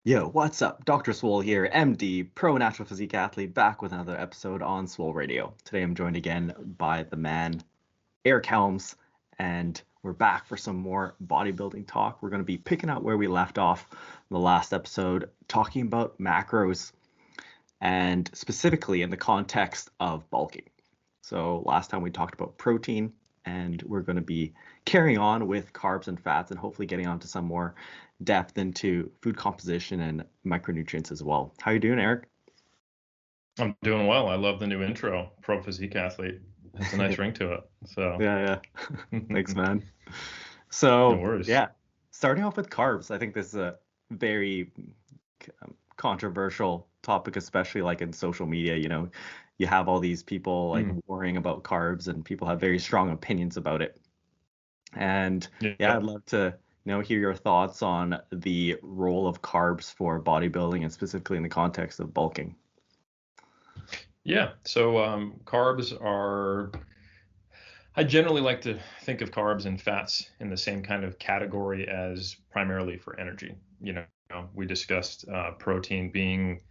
Yo, what's up? Dr. Swole here, MD, pro natural physique athlete, back with another episode on Swole Radio. Today I'm joined again by the man, Eric Helms, and we're back for some more bodybuilding talk. We're going to be picking up where we left off in the last episode, talking about macros, and specifically in the context of bulking. So last time we talked about protein, and we're going to be carrying on with carbs and fats and hopefully getting onto some more depth into food composition and micronutrients as well. How you doing, Eric? I'm doing well. I love the new intro, pro physique athlete. It's a nice ring to it. So yeah. Thanks, man. So no worries. Yeah, starting off with carbs. I think this is a very controversial topic, especially like in social media. You know, you have all these people like worrying about carbs, and people have very strong opinions about it. And yeah, I'd love to hear your thoughts on the role of carbs for bodybuilding and specifically in the context of bulking. Yeah, so carbs are, I generally like to think of carbs and fats in the same kind of category as primarily for energy. You know, we discussed protein being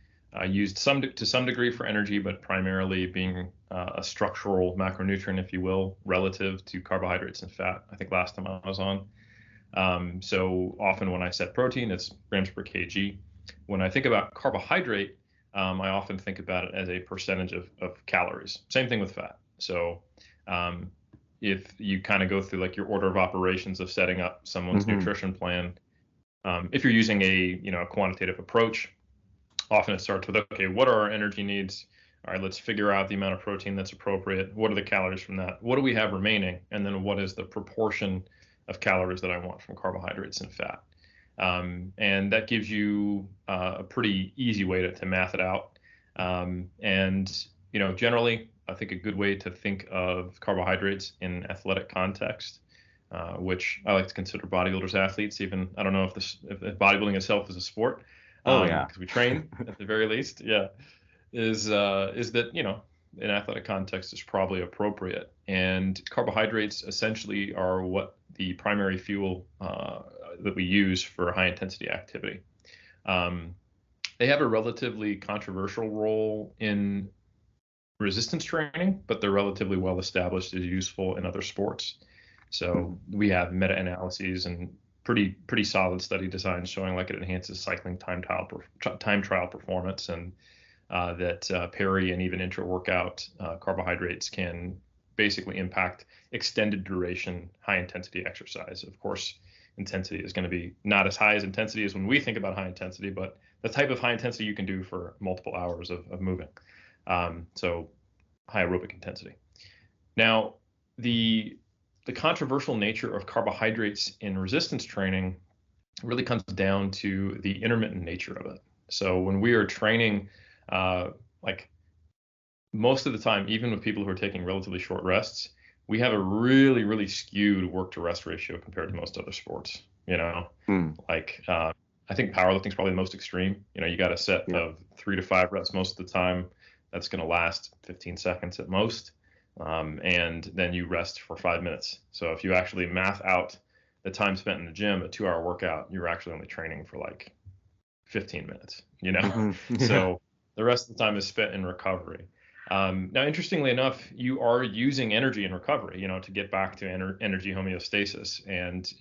used to some degree for energy, but primarily being a structural macronutrient, if you will, relative to carbohydrates and fat. I think last time I was on. So often when I set protein, it's grams per kg. When I think about carbohydrate, I often think about it as a percentage of calories. Same thing with fat. So if you kind of go through like your order of operations of setting up someone's nutrition plan, if you're using a quantitative approach, often it starts with, okay, what are our energy needs? All right, let's figure out the amount of protein that's appropriate. What are the calories from that? What do we have remaining? And then what is the proportion of calories that I want from carbohydrates and fat? And that gives you a pretty easy way to math it out. And generally, I think a good way to think of carbohydrates in athletic context, which I like to consider bodybuilders athletes. Even I don't know if bodybuilding itself is a sport. Because we train at the very least. Yeah, is that in athletic context is probably appropriate. And carbohydrates essentially are what the primary fuel that we use for high intensity activity. They have a relatively controversial role in resistance training, but they're relatively well established as useful in other sports. So we have meta-analyses and pretty solid study designs showing like it enhances cycling time trial performance, and that peri and even intra-workout carbohydrates can basically impact extended duration, high intensity exercise. Of course, intensity is going to be not as high as intensity as when we think about high intensity, but the type of high intensity you can do for multiple hours of moving. So high aerobic intensity. Now, the controversial nature of carbohydrates in resistance training really comes down to the intermittent nature of it. So when we are training, like most of the time, even with people who are taking relatively short rests, we have a really, really skewed work to rest ratio compared to most other sports. Like I think powerlifting is probably the most extreme. You got a set of 3 to 5 reps most of the time. That's going to last 15 seconds at most. And then you rest for 5 minutes. So if you actually math out the time spent in the gym, a 2-hour workout, you're actually only training for like 15 minutes, So the rest of the time is spent in recovery. Now, interestingly enough, you are using energy in recovery, to get back to energy homeostasis. And,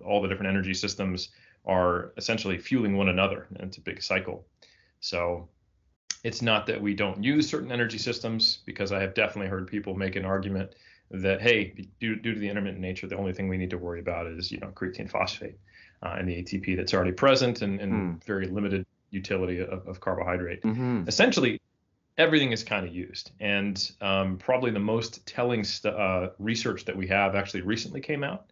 all the different energy systems are essentially fueling one another. And it's a big cycle. So it's not that we don't use certain energy systems, because I have definitely heard people make an argument that, hey, due to the intermittent nature, the only thing we need to worry about is, creatine phosphate and the ATP that's already present and very limited utility of carbohydrate. Essentially, everything is kind of used. And probably the most telling research that we have actually recently came out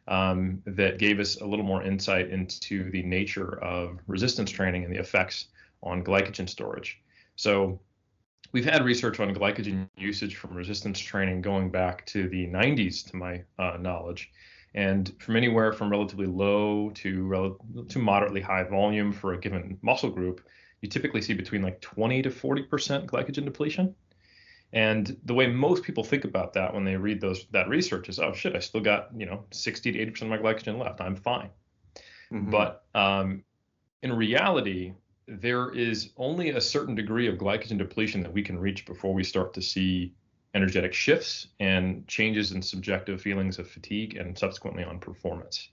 that gave us a little more insight into the nature of resistance training and the effects on glycogen storage. So we've had research on glycogen usage from resistance training going back to the 90s, to my knowledge, and from anywhere from relatively low to moderately high volume for a given muscle group, you typically see between like 20 to 40% glycogen depletion. And the way most people think about that when they read that research is, oh shit, I still got 60 to 80% of my glycogen left. I'm fine. But in reality, there is only a certain degree of glycogen depletion that we can reach before we start to see energetic shifts and changes in subjective feelings of fatigue and subsequently on performance.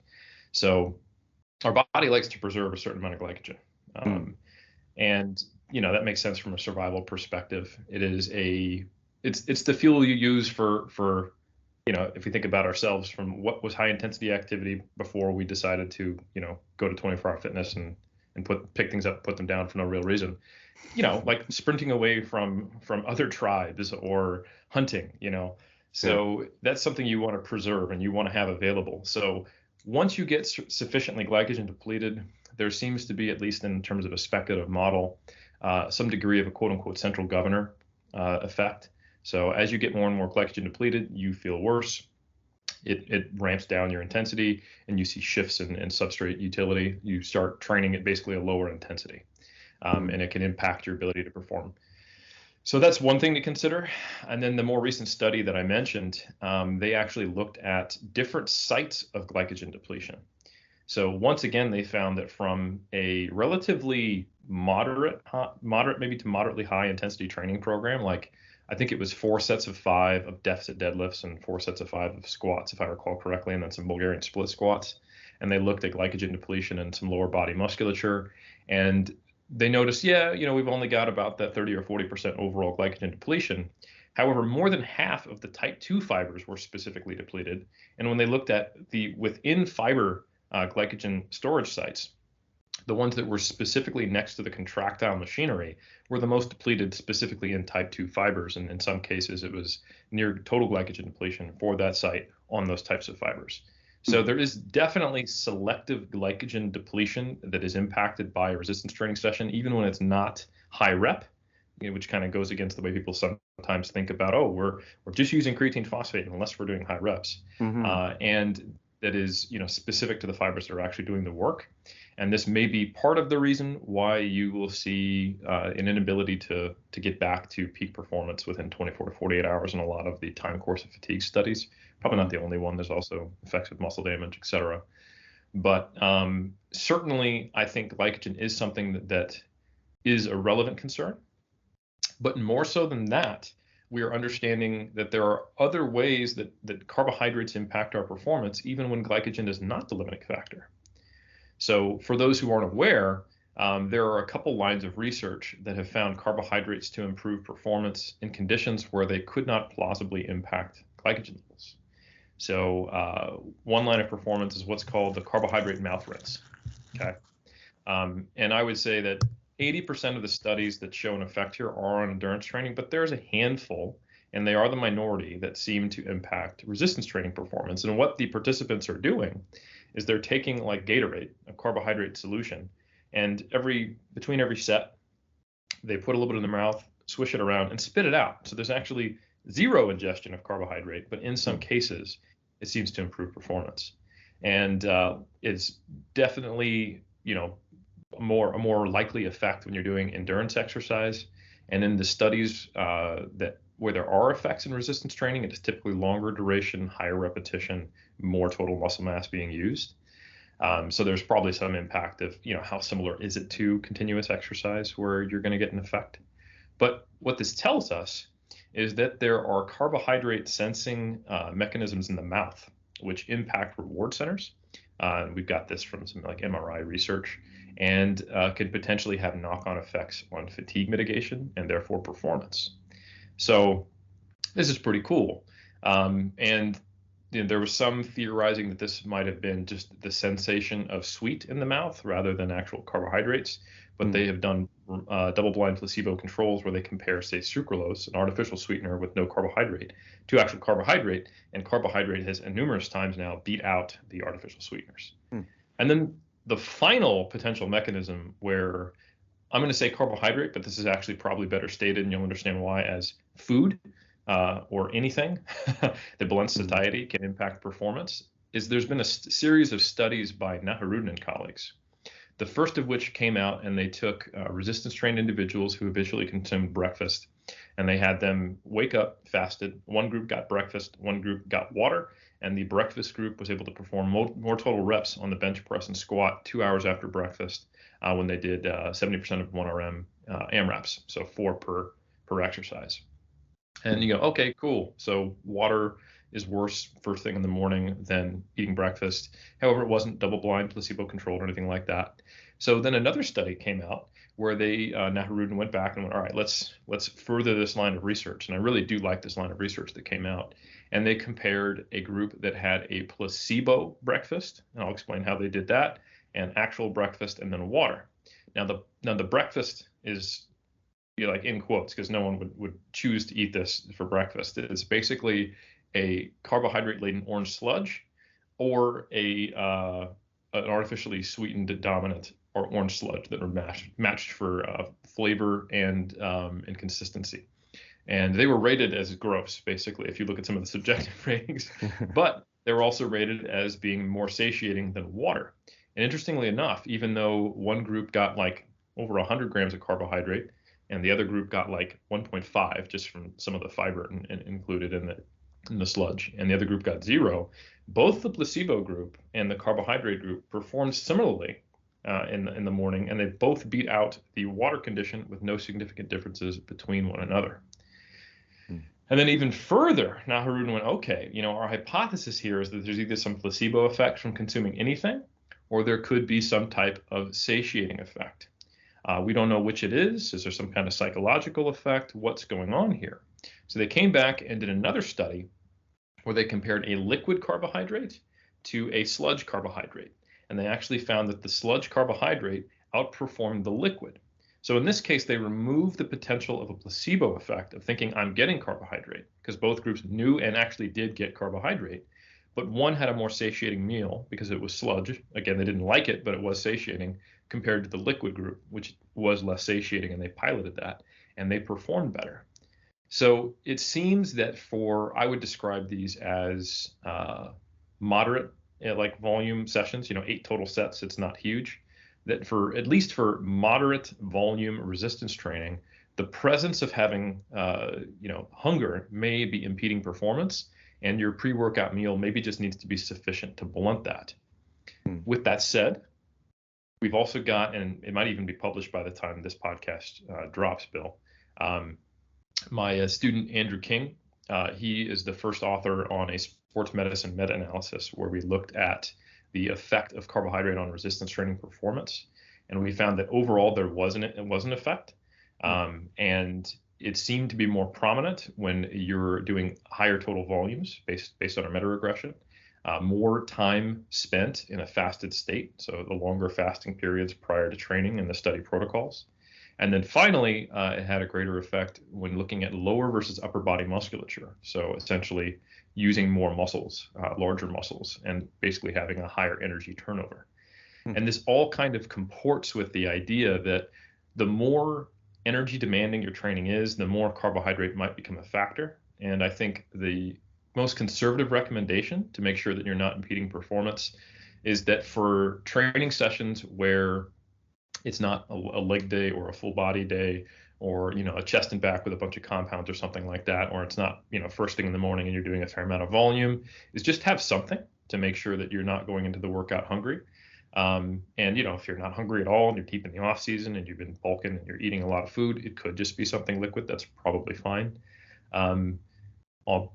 So our body likes to preserve a certain amount of glycogen. And, that makes sense from a survival perspective. It's the fuel you use for, if we think about ourselves from what was high intensity activity before we decided to, go to 24-hour fitness and pick things up, put them down for no real reason, like sprinting away from other tribes or hunting, so that's something you want to preserve and you want to have available. So once you get sufficiently glycogen depleted, there seems to be, at least in terms of a speculative model, some degree of a quote unquote central governor effect. So as you get more and more glycogen depleted, you feel worse. It ramps down your intensity and you see shifts in substrate utility. You start training at basically a lower intensity, and it can impact your ability to perform. So that's one thing to consider. And then the more recent study that I mentioned, they actually looked at different sites of glycogen depletion. So once again, they found that from a relatively moderate maybe to moderately high intensity training program, like I think it was 4 sets of 5 of deficit deadlifts and 4 sets of 5 of squats, if I recall correctly, and then some Bulgarian split squats. And they looked at glycogen depletion and some lower body musculature. And they noticed, we've only got about that 30 or 40% overall glycogen depletion. However, more than half of the type 2 fibers were specifically depleted. And when they looked at the within fiber glycogen storage sites, the ones that were specifically next to the contractile machinery were the most depleted, specifically in type 2 fibers. And in some cases, it was near total glycogen depletion for that site on those types of fibers. So there is definitely selective glycogen depletion that is impacted by a resistance training session, even when it's not high rep, which kind of goes against the way people sometimes think about, we're just using creatine phosphate unless we're doing high reps. And that is, specific to the fibers that are actually doing the work. And this may be part of the reason why you will see an inability to get back to peak performance within 24 to 48 hours in a lot of the time course of fatigue studies. Probably not the only one. There's also effects of muscle damage, et cetera. But certainly, I think glycogen is something that is a relevant concern. But more so than that, we are understanding that there are other ways that carbohydrates impact our performance, even when glycogen is not the limiting factor. So for those who aren't aware, there are a couple lines of research that have found carbohydrates to improve performance in conditions where they could not plausibly impact glycogen levels. So one line of performance is what's called the carbohydrate mouth rinse. Okay. And I would say that 80% of the studies that show an effect here are on endurance training, but there's a handful, and they are the minority, that seem to impact resistance training performance. And what the participants are doing is they're taking like Gatorade, a carbohydrate solution, and between every set, they put a little bit in their mouth, swish it around, and spit it out. So there's actually zero ingestion of carbohydrate, but in some cases, it seems to improve performance. And it's definitely, a more likely effect when you're doing endurance exercise. And in the studies where there are effects in resistance training, it is typically longer duration, higher repetition, more total muscle mass being used. So there's probably some impact of, how similar is it to continuous exercise where you're going to get an effect. But what this tells us is that there are carbohydrate sensing mechanisms in the mouth which impact reward centers. We've got this from some like MRI research, and could potentially have knock-on effects on fatigue mitigation and therefore performance. So this is pretty cool. And there was some theorizing that this might have been just the sensation of sweet in the mouth rather than actual carbohydrates. But they have done double-blind placebo controls where they compare, say, sucralose, an artificial sweetener with no carbohydrate, to actual carbohydrate, and carbohydrate has numerous times now beat out the artificial sweeteners. And then the final potential mechanism where I'm going to say carbohydrate, but this is actually probably better stated, and you'll understand why, as food or anything that blunts satiety can impact performance, is there's been a series of studies by Naharudin and colleagues. The first of which came out, and they took resistance-trained individuals who habitually consumed breakfast, and they had them wake up, fasted. One group got breakfast, one group got water, and the breakfast group was able to perform more total reps on the bench press and squat 2 hours after breakfast when they did 70% of 1RM AMRAPs, so 4 per exercise. And you go, okay, cool. So water is worse first thing in the morning than eating breakfast. However, it wasn't double-blind, placebo-controlled, or anything like that. So then another study came out where they Naharudin went back and went, all right, let's further this line of research. And I really do like this line of research that came out. And they compared a group that had a placebo breakfast, and I'll explain how they did that, and actual breakfast, and then water. Now the breakfast is, like in quotes, because no one would choose to eat this for breakfast. It's basically a carbohydrate-laden orange sludge, or an artificially sweetened dominant or orange sludge that are matched for flavor and consistency. And they were rated as gross, basically, if you look at some of the subjective ratings. But they were also rated as being more satiating than water. And interestingly enough, even though one group got like over 100 grams of carbohydrate, and the other group got like 1.5 just from some of the fiber included in the sludge, and the other group got 0, both the placebo group and the carbohydrate group performed similarly in the morning, and they both beat out the water condition with no significant differences between one another. And then even further, Naharudin went, okay, our hypothesis here is that there's either some placebo effect from consuming anything, or there could be some type of satiating effect. We don't know which it is. Is there some kind of psychological effect? What's going on here? So they came back and did another study where they compared a liquid carbohydrate to a sludge carbohydrate. And they actually found that the sludge carbohydrate outperformed the liquid. So in this case, they removed the potential of a placebo effect of thinking I'm getting carbohydrate, because both groups knew and actually did get carbohydrate. But one had a more satiating meal because it was sludge. Again, they didn't like it, but it was satiating, compared to the liquid group, which was less satiating, and they piloted that, and they performed better. So it seems that I would describe these as moderate, like volume sessions, 8 total sets. It's not huge. That at least for moderate volume resistance training, the presence of having, hunger may be impeding performance, and your pre-workout meal maybe just needs to be sufficient to blunt that. With that said, we've also got, and it might even be published by the time this podcast drops, Bill, my student Andrew King, he is the first author on a sports medicine meta-analysis where we looked at the effect of carbohydrate on resistance training performance, and we found that overall there was an effect, and it seemed to be more prominent when you're doing higher total volumes based on a meta-regression. More time spent in a fasted state, so the longer fasting periods prior to training in the study protocols. And then finally, it had a greater effect when looking at lower versus upper body musculature. So essentially using more muscles, larger muscles, and basically having a higher energy turnover. And this all kind of comports with the idea that the more energy demanding your training is, the more carbohydrate might become a factor. And I think the most conservative recommendation to make sure that you're not impeding performance is that for training sessions where it's not a leg day or a full body day, or a chest and back with a bunch of compounds or something like that, or it's not first thing in the morning and you're doing a fair amount of volume, is just have something to make sure that you're not going into the workout hungry. And if you're not hungry at all and you're deep in the off season and you've been bulking and you're eating a lot of food, it could just be something liquid. That's probably fine.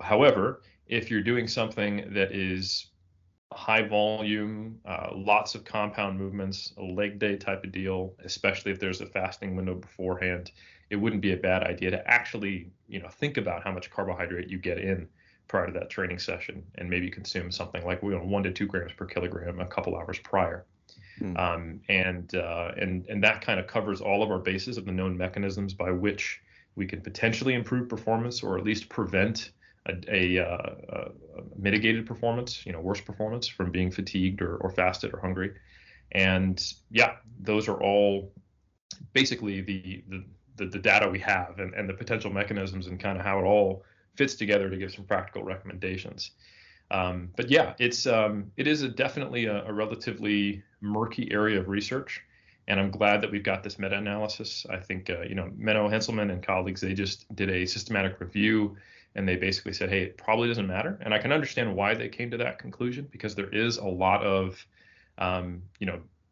However, if you're doing something that is high volume, lots of compound movements, a leg day type of deal, especially if there's a fasting window beforehand, it wouldn't be a bad idea to actually, think about how much carbohydrate you get in prior to that training session, and maybe consume something like 1 to 2 grams per kilogram a couple hours prior. And that kind of covers all of our bases of the known mechanisms by which we can potentially improve performance, or at least prevent a mitigated performance, worse performance from being fatigued or fasted or hungry. And yeah, those are all basically the data we have, and the potential mechanisms, and kind of how it all fits together to give some practical recommendations. But yeah, it is definitely a relatively murky area of research, and I'm glad that we've got this meta-analysis. I think Menno Henselman and colleagues, they just did a systematic review, and they basically said, hey, it probably doesn't matter. And I can understand why they came to that conclusion, because there is a lot of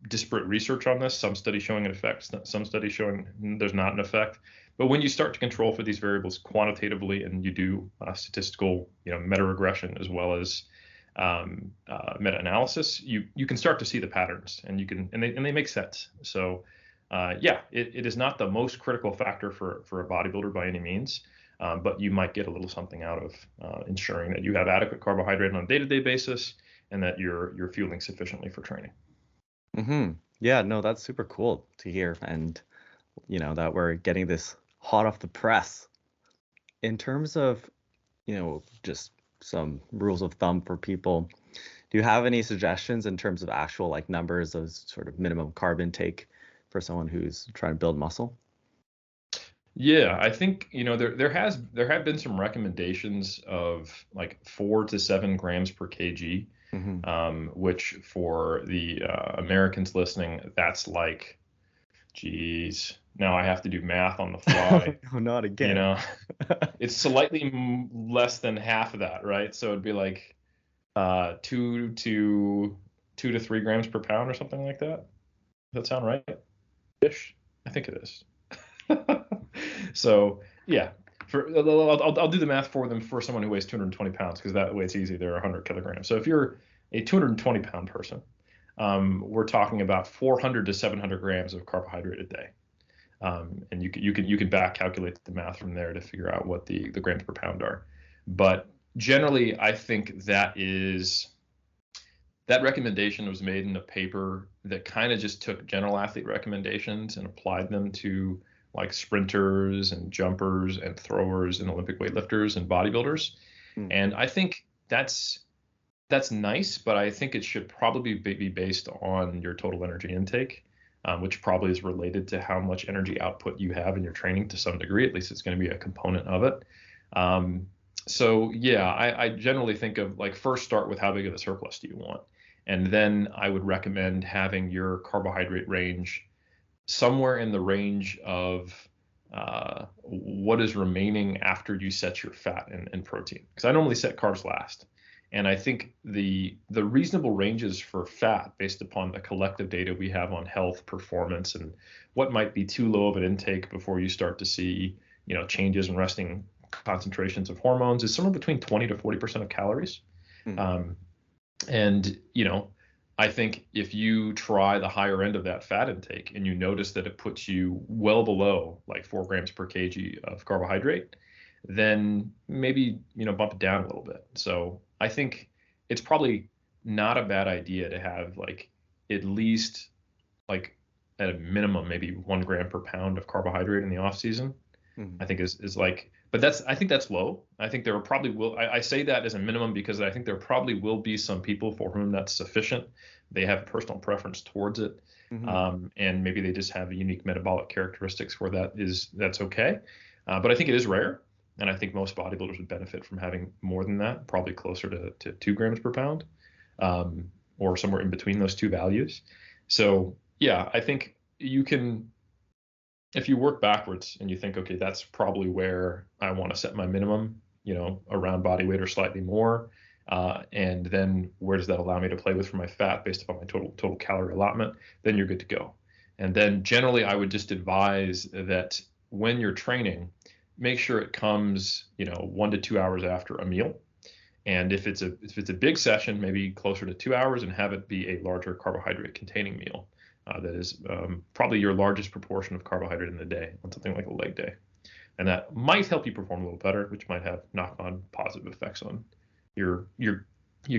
disparate research on this. Some studies showing an effect, some studies showing there's not an effect. But when you start to control for these variables quantitatively, and you do statistical, meta-regression as well as meta-analysis, you can start to see the patterns, and they make sense. So it is not the most critical factor for a bodybuilder by any means, but you might get a little something out of ensuring that you have adequate carbohydrate on a day-to-day basis, and that you're fueling sufficiently for training. Mm-hmm. Yeah, no, that's super cool to hear, and that we're getting this hot off the press. In terms of, just some rules of thumb for people, do you have any suggestions in terms of actual like numbers of sort of minimum carb intake for someone who's trying to build muscle? Yeah, I think there have been some recommendations of like 4 to 7 grams per kg, which for the Americans listening, that's like, geez, now I have to do math on the fly. No, not again. It's slightly less than half of that, right? So it'd be like 2 to 3 grams per pound or something like that. Does that sound right? Ish? I think it is. So yeah, I'll do the math for them for someone who weighs 220 pounds, because that way it's easy. They're 100 kilograms. So if you're a 220 pound person, we're talking about 400 to 700 grams of carbohydrate a day. And you can back calculate the math from there to figure out what the grams per pound are. But generally, I think that recommendation was made in a paper that kind of just took general athlete recommendations and applied them to like sprinters and jumpers and throwers and Olympic weightlifters and bodybuilders. And I think that's nice, but I think it should probably be based on your total energy intake, which probably is related to how much energy output you have in your training to some degree. At least it's going to be a component of it. So yeah, I generally think of like, first start with how big of a surplus do you want? And then I would recommend having your carbohydrate range somewhere in the range of what is remaining after you set your fat and protein. Because I normally set carbs last. And I think the reasonable ranges for fat, based upon the collective data we have on health, performance, and what might be too low of an intake before you start to see, changes in resting concentrations of hormones, is somewhere between 20 to 40% of calories. And I think if you try the higher end of that fat intake and you notice that it puts you well below like 4 grams per kg of carbohydrate, then maybe, bump it down a little bit. So I think it's probably not a bad idea to have like at least like at a minimum, maybe 1 gram per pound of carbohydrate in the off season. I think is like, but I think that's low. I think there probably will, I say that as a minimum because I think there probably will be some people for whom that's sufficient. They have personal preference towards it. And maybe they just have unique metabolic characteristics where that's okay. But I think it is rare. And I think most bodybuilders would benefit from having more than that, probably closer to 2 grams per pound, or somewhere in between those two values. So yeah, I think you can, if you work backwards and you think, okay, that's probably where I want to set my minimum, around body weight or slightly more. And then where does that allow me to play with for my fat based upon my total calorie allotment? Then you're good to go. And then generally I would just advise that when you're training, make sure it comes, 1 to 2 hours after a meal. And if it's a big session, maybe closer to 2 hours, and have it be a larger carbohydrate containing meal. That is probably your largest proportion of carbohydrate in the day on something like a leg day. And that might help you perform a little better, which might have knock-on positive effects on your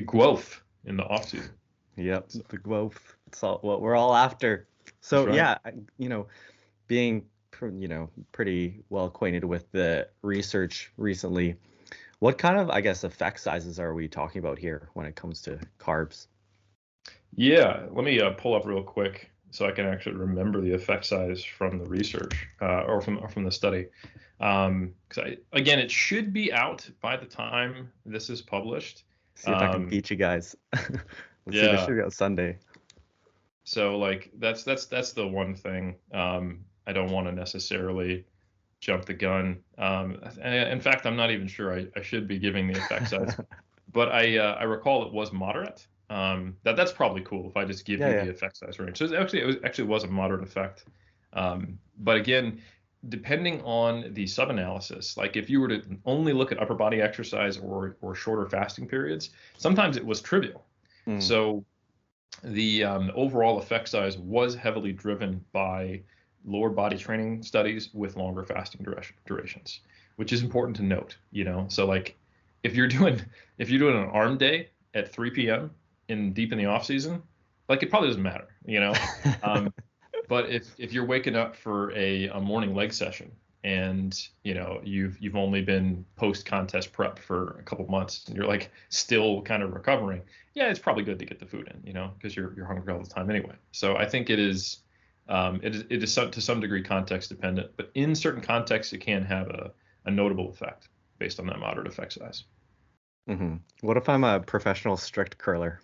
growth in the off season. Yep, the growth. It's all what we're all after. So right. Yeah, being pretty well acquainted with the research recently, what kind of, I guess, effect sizes are we talking about here when it comes to carbs? Yeah, let me pull up real quick so I can actually remember the effect size from the research or from the study. Because again, it should be out by the time this is published. See if I can beat you guys. Let's see, this should be out Sunday. So like that's the one thing. I don't want to necessarily jump the gun. And in fact, I'm not even sure I should be giving the effect size, but I recall it was moderate. that's probably cool if I just give you Yeah. the effect size range. So it actually was a moderate effect. But again, depending on the sub-analysis, like if you were to only look at upper body exercise or shorter fasting periods, sometimes it was trivial. Mm. So the overall effect size was heavily driven by lower body training studies with longer fasting durations, which is important to note. So like if you're doing an arm day at 3 p.m. deep in the off season, like it probably doesn't matter. But if you're waking up for a morning leg session and you've only been post contest prep for a couple months and you're like still kind of recovering, yeah, it's probably good to get the food in, because you're hungry all the time anyway. So I think it is to some degree context dependent, but in certain contexts it can have a notable effect based on that moderate effect size. Mm-hmm. What if I'm a professional strict curler?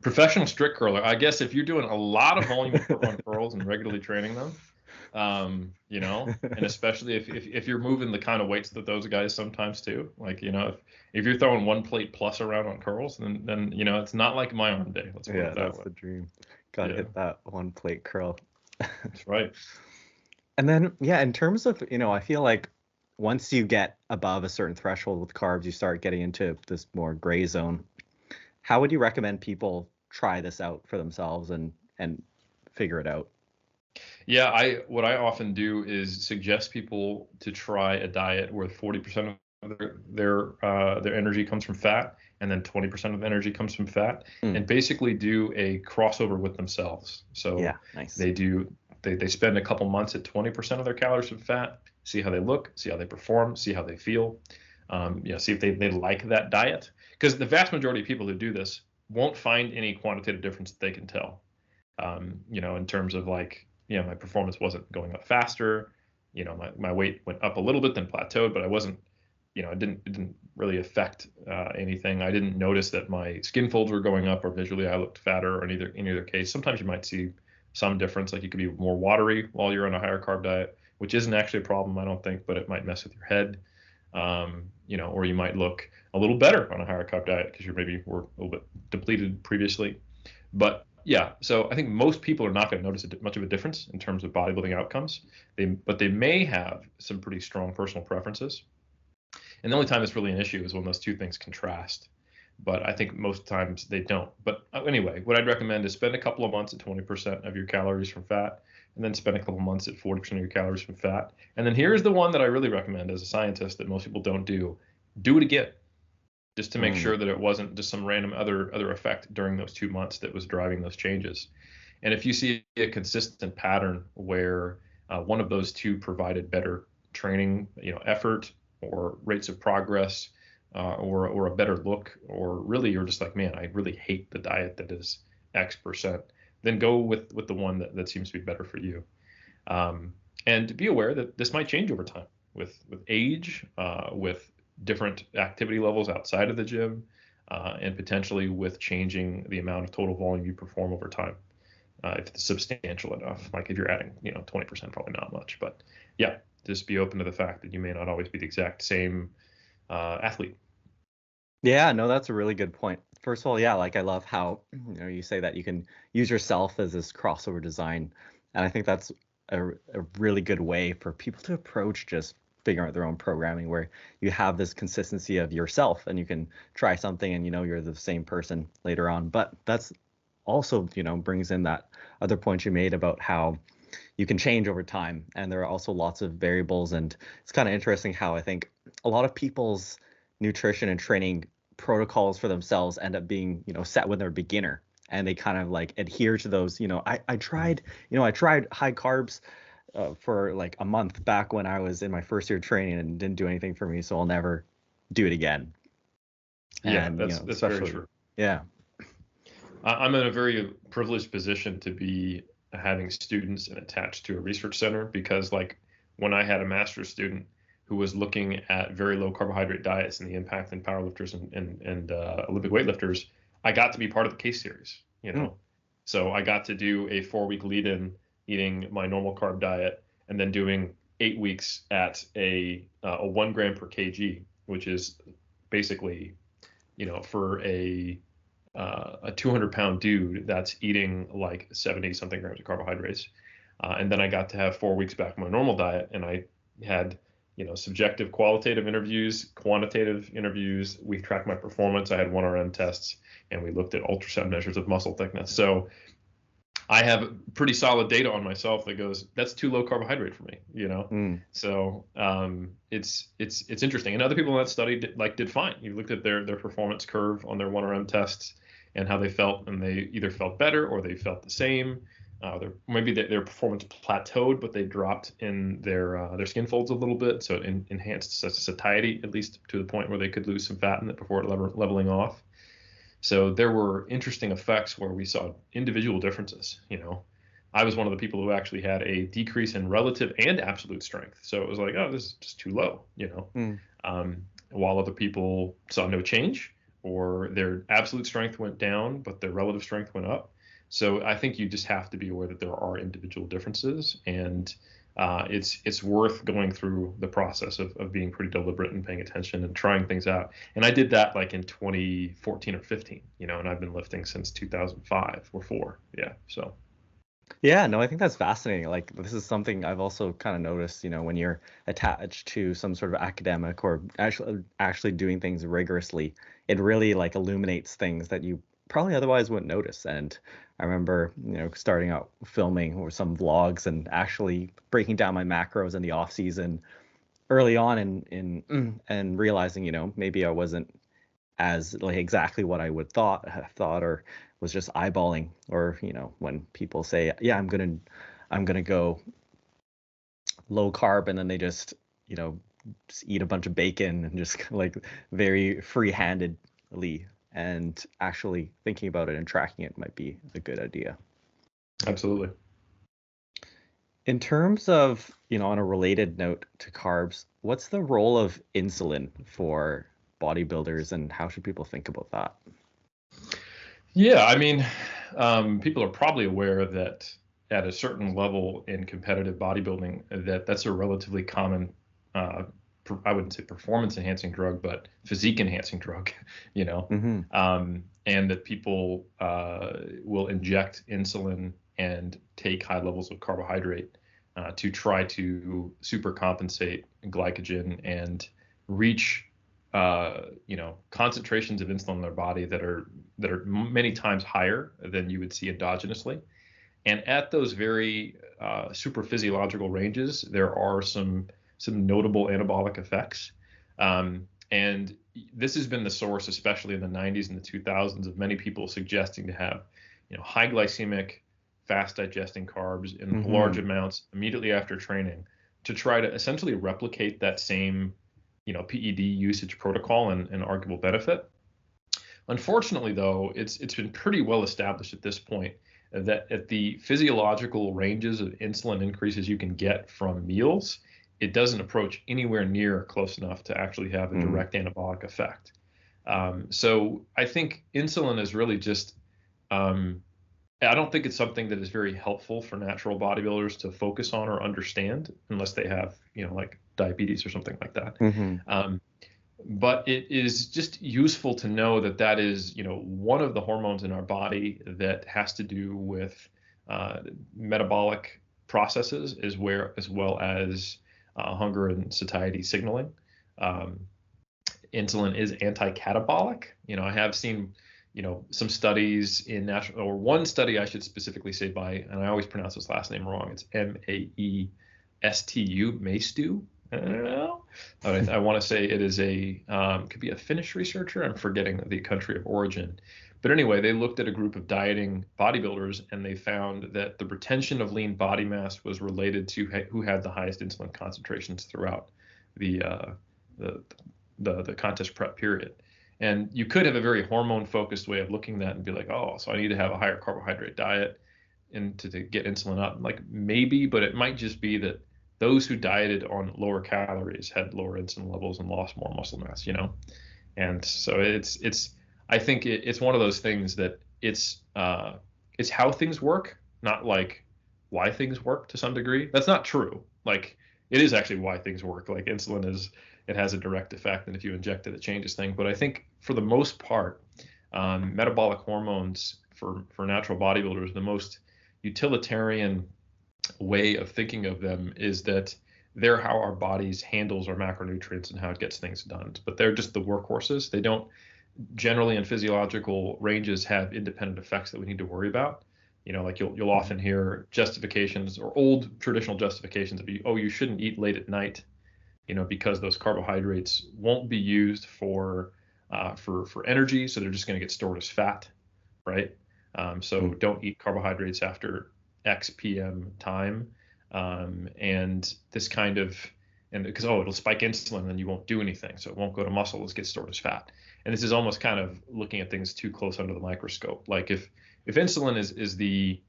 Professional strict curler, I guess if you're doing a lot of volume on curls and regularly training them, and especially if you're moving the kind of weights that those guys sometimes do, like, if you're throwing 1 plate plus around on curls, then it's not like my arm day. Let's put it that that's way. the dream. Gotta hit that 1 plate curl. That's right. And then, in terms of, I feel like once you get above a certain threshold with carbs, you start getting into this more gray zone. How would you recommend people try this out for themselves and figure it out? Yeah, what I often do is suggest people to try a diet where 40% of their energy comes from fat, and then 20% of the energy comes from fat, and basically do a crossover with themselves. So nice. They spend a couple months at 20% of their calories from fat, see how they look, see how they perform, see how they feel, see if they like that diet. Because the vast majority of people who do this won't find any quantitative difference that they can tell, in terms of like, my performance wasn't going up faster, my weight went up a little bit, then plateaued, but I wasn't, it didn't really affect anything. I didn't notice that my skin folds were going up or visually I looked fatter, or in either case. Sometimes you might see some difference, like you could be more watery while you're on a higher carb diet, which isn't actually a problem, I don't think, but it might mess with your head. Or you might look a little better on a higher carb diet because you maybe were a little bit depleted previously. But yeah, so I think most people are not going to notice much of a difference in terms of bodybuilding outcomes. But they may have some pretty strong personal preferences. And the only time it's really an issue is when those two things contrast. But I think most times they don't. But anyway, what I'd recommend is spend a couple of months at 20% of your calories from fat, and then spend a couple of months at 40% of your calories from fat. And then here's the one that I really recommend as a scientist that most people don't do. Do it again, just to make sure that it wasn't just some random other effect during those 2 months that was driving those changes. And if you see a consistent pattern where one of those two provided better training, effort or rates of progress, or a better look, or really you're just like, man, I really hate the diet that is X%, then go with the one that seems to be better for you. And be aware that this might change over time with age, with different activity levels outside of the gym, and potentially with changing the amount of total volume you perform over time. If it's substantial enough, like if you're adding, 20%, probably not much, but yeah, just be open to the fact that you may not always be the exact same athlete. Yeah, no, that's a really good point. First of all, like I love how you say that you can use yourself as this crossover design, and I think that's a really good way for people to approach just figuring out their own programming, where you have this consistency of yourself, and you can try something and you're the same person later on. But that's also brings in that other point you made about how you can change over time, and there are also lots of variables. And it's kind of interesting how I think a lot of people's nutrition and training protocols for themselves end up being set when they're a beginner, and they kind of like adhere to those. I tried high carbs for like a month back when I was in my first year of training, and it didn't do anything for me, so I'll never do it again. Yeah, and, that's very true. Yeah, I'm in a very privileged position to be having students and attached to a research center, because like when I had a master's student who was looking at very low carbohydrate diets and the impact in powerlifters and Olympic weightlifters, I got to be part of the case series, So I got to do a 4-week lead-in eating my normal carb diet, and then doing 8 weeks at a 1 gram per kg, which is basically, for a a 200-pound dude that's eating like 70 something grams of carbohydrates. And then I got to have 4 weeks back on my normal diet, and I had, subjective qualitative interviews, quantitative interviews. We tracked my performance. I had 1RM tests, and we looked at ultrasound measures of muscle thickness. So I have pretty solid data on myself that goes, that's too low carbohydrate for me. So it's interesting. And other people in that study did fine. You looked at their performance curve on their 1RM tests and how they felt, and they either felt better or they felt the same. Maybe their performance plateaued, but they dropped in their skin folds a little bit, so it enhanced satiety, at least to the point where they could lose some fat in it before leveling off. So there were interesting effects where we saw individual differences. I was one of the people who actually had a decrease in relative and absolute strength. So it was like, oh, this is just too low, while other people saw no change, or their absolute strength went down, but their relative strength went up. So I think you just have to be aware that there are individual differences, and it's worth going through the process of being pretty deliberate and paying attention and trying things out. And I did that like in 2014 or 15, and I've been lifting since 2005 or 4. Yeah. So. Yeah, no, I think that's fascinating. Like, this is something I've also kind of noticed, when you're attached to some sort of academic or actually doing things rigorously, it really like illuminates things that you probably otherwise wouldn't notice. And I remember, starting out filming or some vlogs and actually breaking down my macros in the off season early on and realizing, maybe I wasn't as like exactly what I would have thought, or was just eyeballing, or, when people say, yeah, I'm going to go low carb, and then they just eat a bunch of bacon and just like very free-handedly, and actually thinking about it and tracking it might be a good idea. Absolutely. In terms of, on a related note to carbs, what's the role of insulin for bodybuilders, and how should people think about that? Yeah, I mean, people are probably aware that at a certain level in competitive bodybuilding, that's a relatively common, I wouldn't say performance enhancing drug, but physique enhancing drug, and that people will inject insulin and take high levels of carbohydrate to try to supercompensate glycogen and reach concentrations of insulin in their body that are many times higher than you would see endogenously. And at those very super physiological ranges, there are some notable anabolic effects. And this has been the source, especially in the 90s and the 2000s, of many people suggesting to have, high glycemic, fast digesting carbs in large amounts immediately after training, to try to essentially replicate that same, PED usage protocol and arguable benefit. Unfortunately, though, it's been pretty well established at this point that at the physiological ranges of insulin increases you can get from meals, it doesn't approach anywhere near close enough to actually have a direct anabolic effect. So I think insulin is really just, I don't think it's something that is very helpful for natural bodybuilders to focus on or understand, unless they have, like diabetes or something like that. But it is just useful to know that is, one of the hormones in our body that has to do with metabolic processes, as well as hunger and satiety signaling. Insulin is anti-catabolic. I have seen, some studies in one study I should specifically say by, and I always pronounce his last name wrong. It's Maestu, Maestu. I don't know. I want to say it is could be a Finnish researcher. I'm forgetting the country of origin. But anyway, they looked at a group of dieting bodybuilders, and they found that the retention of lean body mass was related to who had the highest insulin concentrations throughout the contest prep period. And you could have a very hormone-focused way of looking at that and be like, oh, so I need to have a higher carbohydrate diet and to get insulin up. Like, maybe, but it might just be that those who dieted on lower calories had lower insulin levels and lost more muscle mass, And so I think it's one of those things that it's how things work, not like why things work to some degree. That's not true. Like, it is actually why things work. Like, insulin it has a direct effect, and if you inject it, it changes things. But I think for the most part, Metabolic hormones for natural bodybuilders, the most utilitarian way of thinking of them is that they're how our bodies handles our macronutrients and how it gets things done. But they're just the workhorses. They don't generally in physiological ranges have independent effects that we need to worry about. Like you'll often hear justifications or old traditional justifications of, you shouldn't eat late at night, because those carbohydrates won't be used for energy, so they're just going to get stored as fat, right? So don't eat carbohydrates after X p.m. time, and this kind of, and because it'll spike insulin and you won't do anything, so it won't go to muscle, it'll get stored as fat. And this is almost kind of looking at things too close under the microscope. Like if insulin is the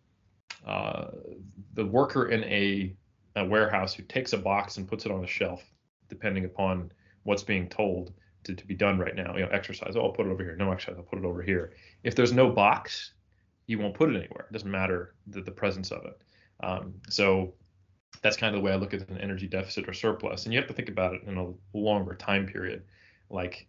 worker in a warehouse who takes a box and puts it on the shelf, depending upon what's being told to be done right now, exercise, I'll put it over here. No exercise, I'll put it over here. If there's no box, you won't put it anywhere. It doesn't matter the presence of it. So that's kind of the way I look at an energy deficit or surplus. And you have to think about it in a longer time period. Like,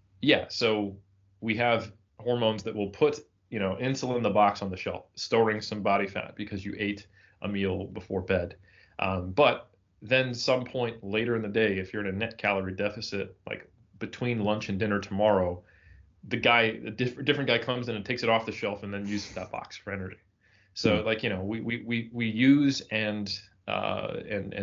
so we have hormones that will put, insulin in the box on the shelf, storing some body fat because you ate a meal before bed. But then some point later in the day, if you're in a net calorie deficit, like between lunch and dinner tomorrow, a different guy comes in and takes it off the shelf and then uses that box for energy. So we use and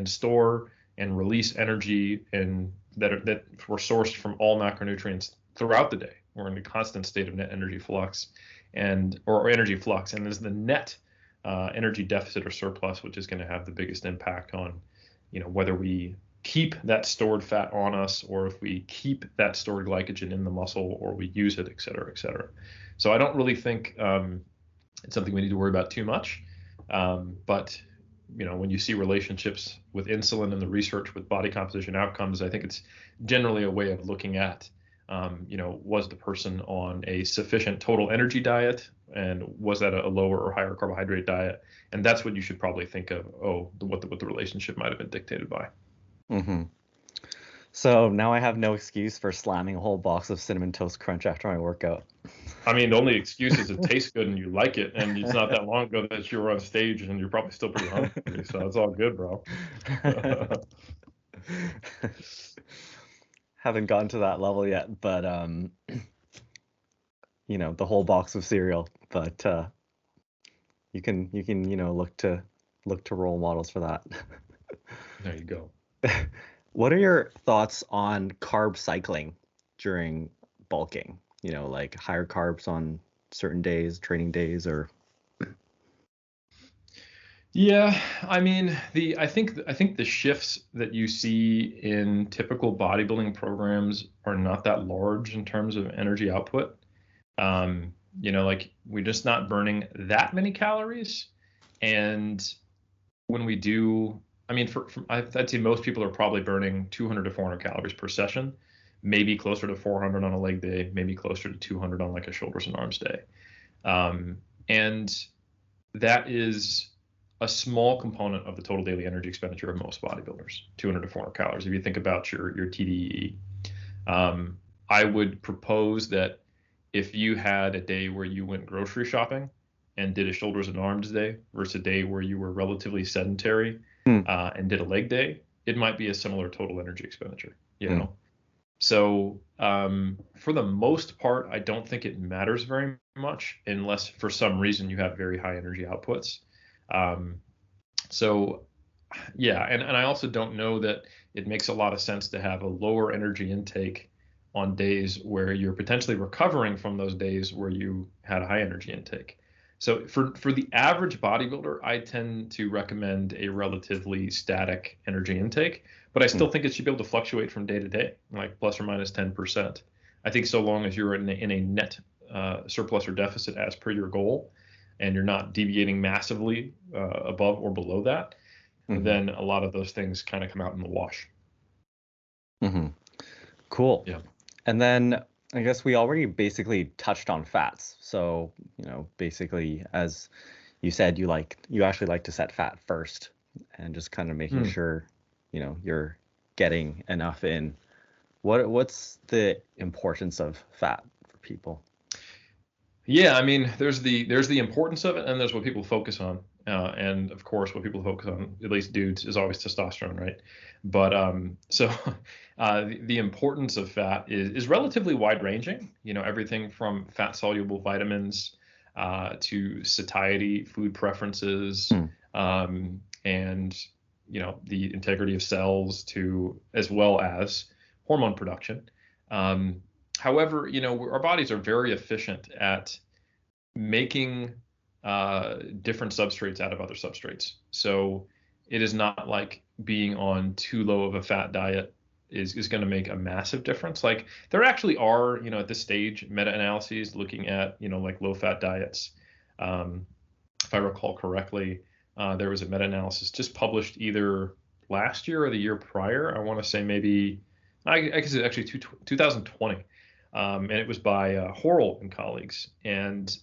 store and release energy that were sourced from all macronutrients throughout the day. We're in a constant state of net energy flux or energy flux, and there's the net energy deficit or surplus, which is going to have the biggest impact on, whether we keep that stored fat on us or if we keep that stored glycogen in the muscle or we use it, et cetera, et cetera. So I don't really think it's something we need to worry about too much. But when you see relationships with insulin and the research with body composition outcomes, I think it's generally a way of looking at, was the person on a sufficient total energy diet, and was that a lower or higher carbohydrate diet? And that's what you should probably think of, what the relationship might have been dictated by. Mm-hmm. So now I have no excuse for slamming a whole box of Cinnamon Toast Crunch after my workout. I mean, the only excuse is it tastes good and you like it, and it's not that long ago that you were on stage and you're probably still pretty hungry, so it's all good, bro. Haven't gotten to that level yet, but the whole box of cereal. But you can look to role models for that. There you go. What are your thoughts on carb cycling during bulking? Like higher carbs on certain days, training days, or? Yeah, I mean, I think the shifts that you see in typical bodybuilding programs are not that large in terms of energy output. Like we're just not burning that many calories, and when we do, I mean, I'd say most people are probably burning 200 to 400 calories per session, maybe closer to 400 on a leg day, maybe closer to 200 on like a shoulders and arms day. And that is a small component of the total daily energy expenditure of most bodybuilders, 200 to 400 calories. If you think about your TDEE, I would propose that if you had a day where you went grocery shopping and did a shoulders and arms day versus a day where you were relatively sedentary and did a leg day, it might be a similar total energy expenditure, So for the most part, I don't think it matters very much unless for some reason you have very high energy outputs. And I also don't know that it makes a lot of sense to have a lower energy intake on days where you're potentially recovering from those days where you had a high energy intake. So for the average bodybuilder, I tend to recommend a relatively static energy intake, but I still think it should be able to fluctuate from day to day, like plus or minus 10%. I think so long as you're in a net surplus or deficit as per your goal, and you're not deviating massively above or below that, then a lot of those things kind of come out in the wash. Mm-hmm. Cool. Yeah. And then I guess we already basically touched on fats. So, basically, as you said, you actually like to set fat first and just kind of making sure, you're getting enough in. What's the importance of fat for people? Yeah, I mean, there's the importance of it, and there's what people focus on, and of course, what people focus on, at least dudes, is always testosterone, right? But so the importance of fat is relatively wide ranging. Everything from fat soluble vitamins to satiety, food preferences, Hmm. and the integrity of cells, to as well as hormone production. Um, However, our bodies are very efficient at making different substrates out of other substrates. So it is not like being on too low of a fat diet is going to make a massive difference. Like there actually are, at this stage, meta-analyses looking at, like low fat diets. If I recall correctly, there was a meta-analysis just published either last year or the year prior. I want to say maybe, I guess it's actually 2020. And it was by Horrell and colleagues. And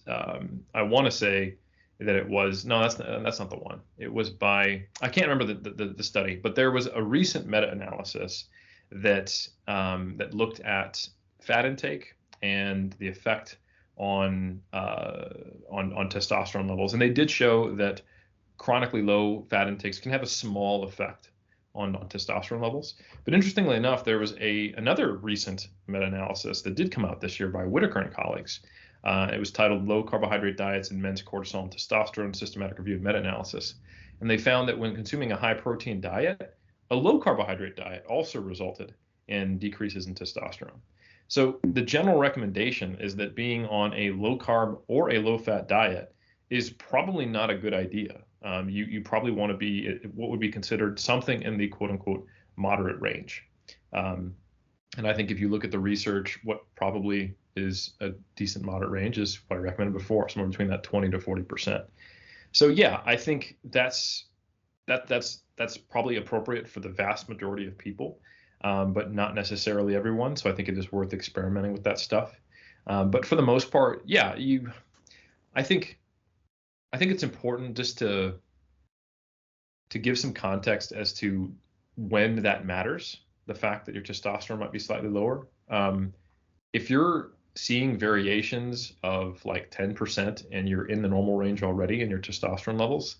I want to say that it was, no, that's not the one. It was by, I can't remember the study, but there was a recent meta-analysis that looked at fat intake and the effect on testosterone levels. And they did show that chronically low fat intakes can have a small effect on testosterone levels. But interestingly enough, there was another recent meta-analysis that did come out this year by Whitaker and colleagues. It was titled Low Carbohydrate Diets in Men's Cortisol and Testosterone, Systematic Review and Meta-Analysis. And they found that when consuming a high protein diet, a low carbohydrate diet also resulted in decreases in testosterone. So the general recommendation is that being on a low carb or a low fat diet is probably not a good idea. You probably want to be what would be considered something in the quote unquote moderate range. And I think if you look at the research, what probably is a decent moderate range is what I recommended before, somewhere between that 20 to 40%. So yeah, I think that's probably appropriate for the vast majority of people, but not necessarily everyone. So I think it is worth experimenting with that stuff. But for the most part, yeah, I think it's important just to give some context as to when that matters, the fact that your testosterone might be slightly lower. If you're seeing variations of like 10% and you're in the normal range already in your testosterone levels,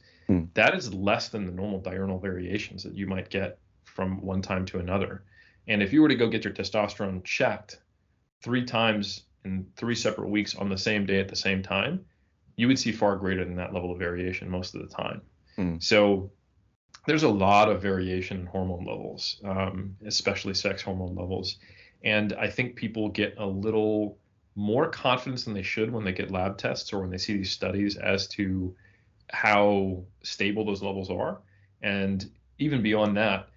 that is less than the normal diurnal variations that you might get from one time to another. And if you were to go get your testosterone checked 3 times in 3 separate weeks on the same day at the same time, you would see far greater than that level of variation most of the time. So there's a lot of variation in hormone levels, especially sex hormone levels. And I think people get a little more confidence than they should when they get lab tests or when they see these studies as to how stable those levels are. And even beyond that,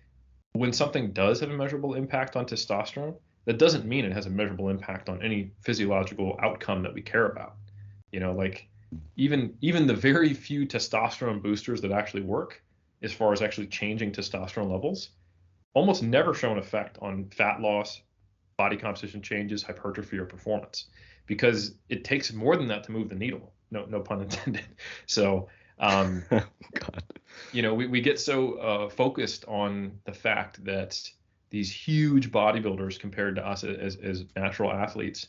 when something does have a measurable impact on testosterone, that doesn't mean it has a measurable impact on any physiological outcome that we care about. Like even the very few testosterone boosters that actually work, as far as actually changing testosterone levels, almost never show an effect on fat loss, body composition changes, hypertrophy, or performance, because it takes more than that to move the needle. No pun intended. So, God. we get so focused on the fact that these huge bodybuilders compared to us as natural athletes,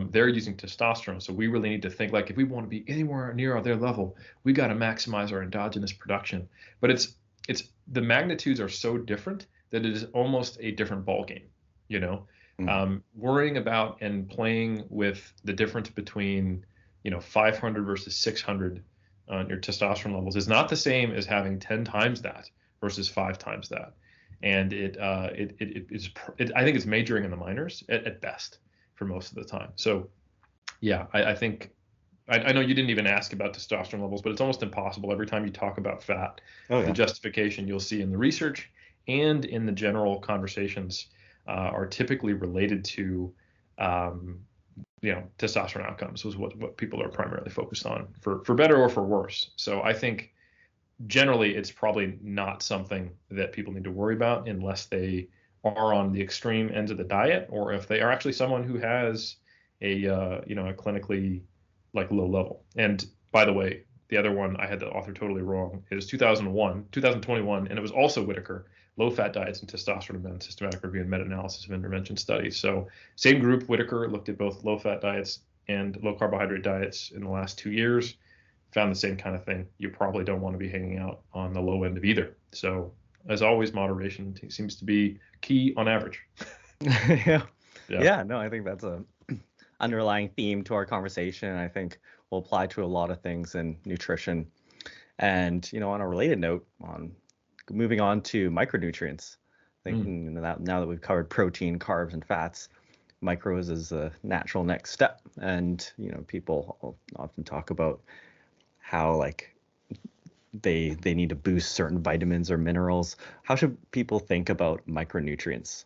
they're using testosterone. So we really need to think like, if we want to be anywhere near their level, we got to maximize our endogenous production. But it's the magnitudes are so different that it is almost a different ballgame. Worrying about and playing with the difference between 500 versus 600 on your testosterone levels is not the same as having 10 times that versus 5 times that. And I think it's majoring in the minors at best for most of the time. So yeah, I think I know you didn't even ask about testosterone levels, but it's almost impossible every time you talk about fat. The justification you'll see in the research and in the general conversations are typically related to testosterone outcomes, was what people are primarily focused on, for better or for worse. So I think generally it's probably not something that people need to worry about unless they are on the extreme ends of the diet, or if they are actually someone who has a clinically like low level. And by the way, the other one, I had the author totally wrong. It was 2021, and it was also Whitaker, Low Fat Diets and Testosterone Men, Systematic Review and Meta-Analysis of Intervention Studies. So same group, Whitaker, looked at both low fat diets and low carbohydrate diets in the last 2 years, found the same kind of thing. You probably don't want to be hanging out on the low end of either. So as always, moderation seems to be key on average. Yeah, no, I think that's a underlying theme to our conversation. I think will apply to a lot of things in nutrition. And, on a related note, on moving on to micronutrients, I think that now that we've covered protein, carbs, and fats, micros is a natural next step. And, people often talk about how like they need to boost certain vitamins or minerals. How should people think about micronutrients?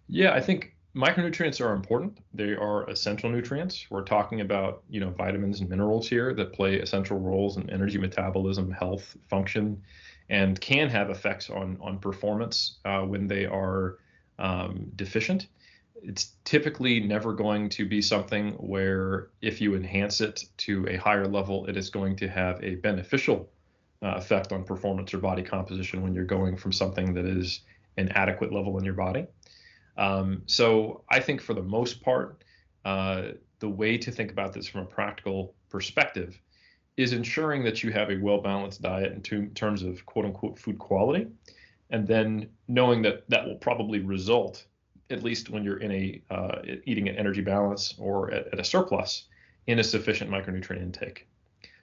Yeah, I think micronutrients are important. They are essential nutrients. We're talking about, vitamins and minerals here that play essential roles in energy metabolism, health, function, and can have effects on performance when they are deficient. It's typically never going to be something where if you enhance it to a higher level, it is going to have a beneficial effect on performance or body composition when you're going from something that is an adequate level in your body. So I think for the most part, the way to think about this from a practical perspective is ensuring that you have a well-balanced diet in terms of quote unquote food quality, and then knowing that that will probably result, at least when you're in eating an energy balance or at a surplus, in a sufficient micronutrient intake.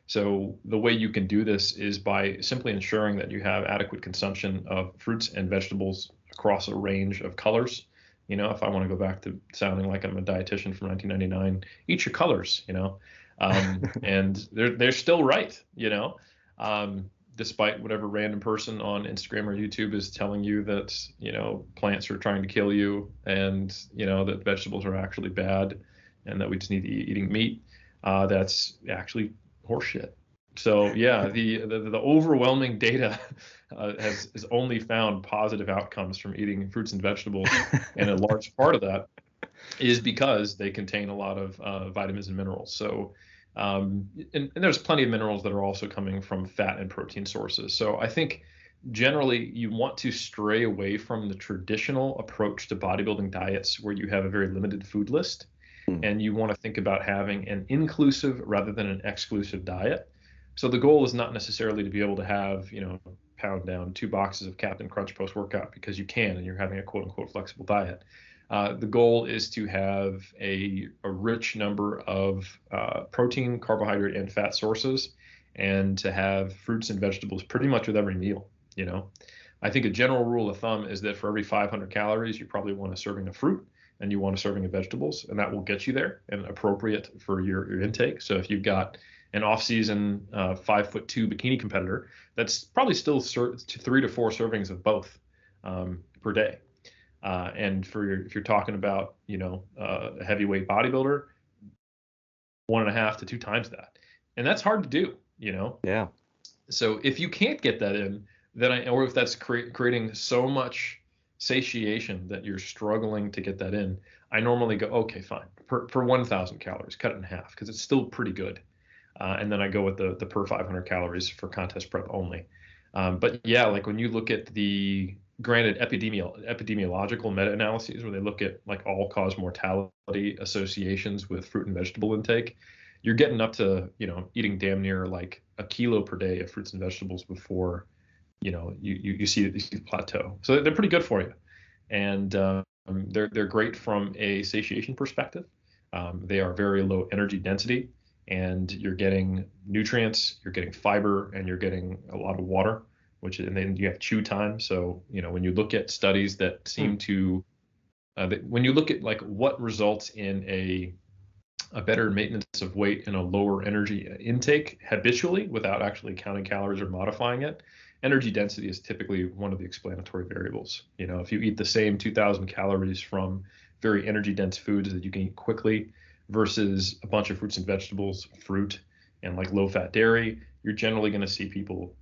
So the way you can do this is by simply ensuring that you have adequate consumption of fruits and vegetables across a range of colors. If I want to go back to sounding like I'm a dietitian from 1999, eat your colors, and they're still right, despite whatever random person on Instagram or YouTube is telling you that, plants are trying to kill you and, that vegetables are actually bad and that we just need to eating meat. That's actually horseshit. So yeah, the overwhelming data has only found positive outcomes from eating fruits and vegetables, and a large part of that is because they contain a lot of vitamins and minerals. So and there's plenty of minerals that are also coming from fat and protein sources. So I think generally you want to stray away from the traditional approach to bodybuilding diets where you have a very limited food list, and you want to think about having an inclusive rather than an exclusive diet. So the goal is not necessarily to be able to have, pound down 2 boxes of Captain Crunch post-workout because you can and you're having a quote-unquote flexible diet. The goal is to have a rich number of protein, carbohydrate, and fat sources, and to have fruits and vegetables pretty much with every meal. I think a general rule of thumb is that for every 500 calories, you probably want a serving of fruit and you want a serving of vegetables, and that will get you there and appropriate for your intake. So if you've got an off-season 5'2" bikini competitor, that's probably still 3 to 4 servings of both per day. And if you're talking about, a heavyweight bodybuilder, 1.5 to 2 times that. And that's hard to do, Yeah. So if you can't get that in, or if that's creating so much satiation that you're struggling to get that in, I normally go, okay, fine. Per 1,000 calories, cut it in half because it's still pretty good. And then I go with the per 500 calories for contest prep only. But yeah, like when you look at the granted epidemiological meta-analyses where they look at like all-cause mortality associations with fruit and vegetable intake, you're getting up to, eating damn near like a kilo per day of fruits and vegetables before, you see the plateau. So they're pretty good for you. And they're great from a satiation perspective. They are very low energy density. And you're getting nutrients, you're getting fiber, and you're getting a lot of water, and then you have chew time. So, when you look at studies that seem to, when you look at like what results in a better maintenance of weight and a lower energy intake habitually without actually counting calories or modifying it, energy density is typically one of the explanatory variables. If you eat the same 2,000 calories from very energy dense foods that you can eat quickly, versus a bunch of fruits and vegetables, fruit, and like low-fat dairy, you're generally going to see people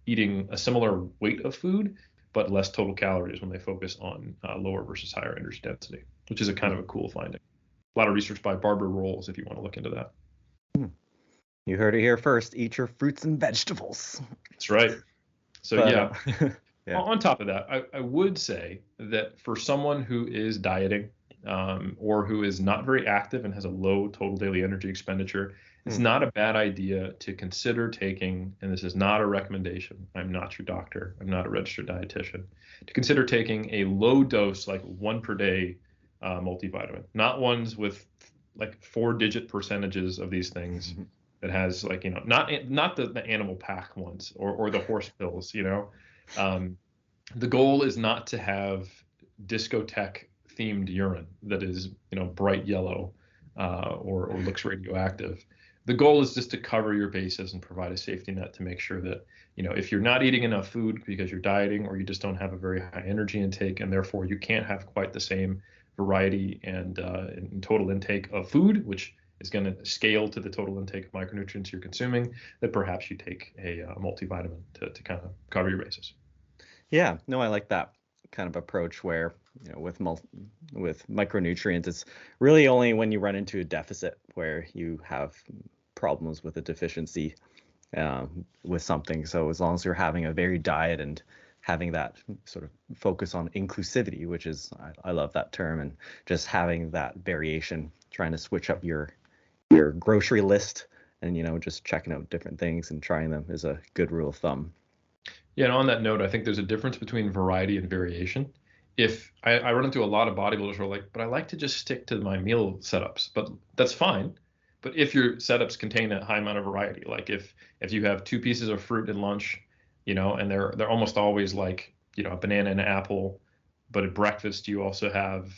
eating a similar weight of food, but less total calories when they focus on lower versus higher energy density, which is a kind of a cool finding. A lot of research by Barbara Rolls, if you want to look into that. You heard it here first. Eat your fruits and vegetables. That's right. So yeah. Yeah. On top of that, I would say that for someone who is dieting, or who is not very active and has a low total daily energy expenditure, it's not a bad idea to consider taking, and this is not a recommendation, I'm not your doctor, I'm not a registered dietitian, to consider taking a low dose, like 1 per day multivitamin, not ones with like 4-digit percentages of these things that has like, not the animal pack ones or the horse pills, the goal is not to have discotheque themed urine that is, bright yellow or looks radioactive. The goal is just to cover your bases and provide a safety net to make sure that, if you're not eating enough food because you're dieting or you just don't have a very high energy intake and therefore you can't have quite the same variety and total intake of food, which is going to scale to the total intake of micronutrients you're consuming, that perhaps you take a multivitamin to kind of cover your bases. Yeah, no, I like that kind of approach where, with micronutrients, it's really only when you run into a deficit where you have problems with a deficiency with something. So as long as you're having a varied diet and having that sort of focus on inclusivity, which is, I love that term, and just having that variation, trying to switch up your grocery list and, just checking out different things and trying them is a good rule of thumb. Yeah, and on that note, I think there's a difference between variety and variation. If I run into a lot of bodybuilders who are like, but I like to just stick to my meal setups, but that's fine. But if your setups contain a high amount of variety, like if you have 2 pieces of fruit at lunch, and they're almost always like, a banana and an apple, but at breakfast you also have,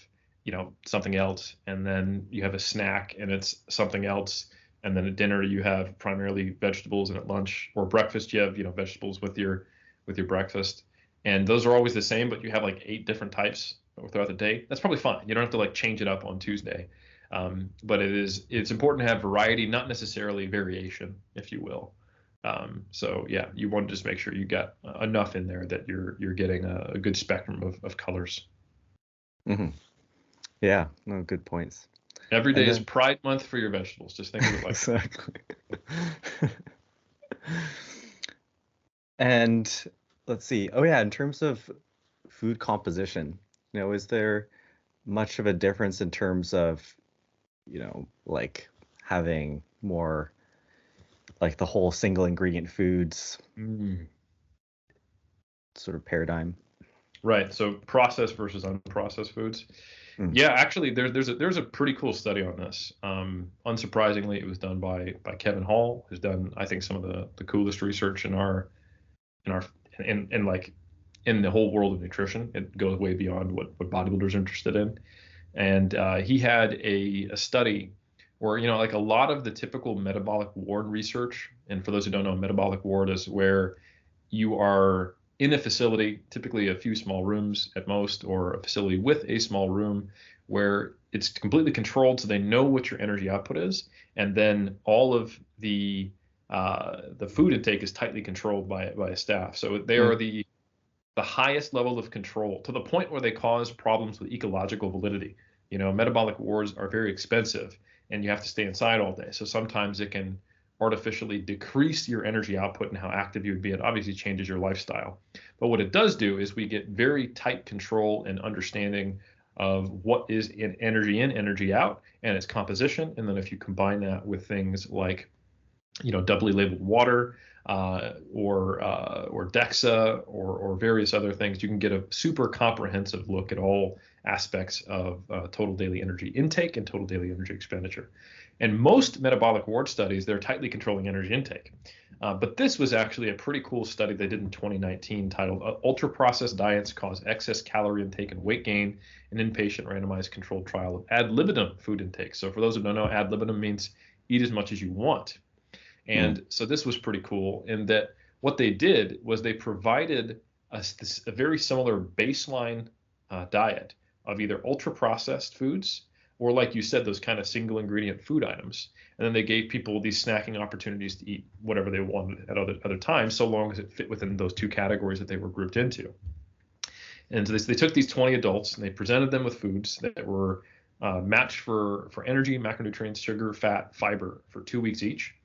something else, and then you have a snack and it's something else, and then at dinner you have primarily vegetables, and at lunch or breakfast you have, vegetables with your breakfast, and those are always the same, but you have like 8 different types throughout the day. That's probably fine. You don't have to like change it up on Tuesday. But it's important to have variety, not necessarily variation, if you will. So yeah, you want to just make sure you got enough in there that you're getting a good spectrum of colors. Mm-hmm. Yeah, no, good points. Every day is Pride Month for your vegetables. Just think of it like exactly. And let's see. Oh yeah, in terms of food composition, is there much of a difference in terms of, like having more like the whole single ingredient foods sort of paradigm? Right. So processed versus unprocessed foods. Yeah, actually, there's a pretty cool study on this. Unsurprisingly, it was done by Kevin Hall, who's done, I think, some of the coolest research in the whole world of nutrition. It goes way beyond what bodybuilders are interested in. And he had a study where, like a lot of the typical metabolic ward research, and for those who don't know, a metabolic ward is where you are in a facility, typically a few small rooms at most, or a facility with a small room where it's completely controlled, so they know what your energy output is, and then all of the food intake is tightly controlled by a staff. So they are the highest level of control, to the point where they cause problems with ecological validity. Metabolic wards are very expensive, and you have to stay inside all day. So sometimes it can artificially decrease your energy output and how active you would be. It obviously changes your lifestyle. But what it does do is we get very tight control and understanding of what is in, energy out, and its composition. And then if you combine that with things like, doubly labeled water, or DEXA, or various other things, you can get a super comprehensive look at all aspects of total daily energy intake and total daily energy expenditure. And most metabolic ward studies, they're tightly controlling energy intake. But this was actually a pretty cool study they did in 2019 titled Ultra-Processed Diets Cause Excess Calorie Intake and Weight Gain, an Inpatient Randomized Controlled Trial of Ad Libitum Food Intake. So for those who don't know, ad libitum means eat as much as you want. And so this was pretty cool in that what they did was they provided a very similar baseline diet of either ultra-processed foods, or like you said, those kind of single ingredient food items. And then they gave people these snacking opportunities to eat whatever they wanted at other times, so long as it fit within those 2 categories that they were grouped into. And so they took these 20 adults and they presented them with foods that were matched for energy, macronutrients, sugar, fat, fiber for 2 weeks each.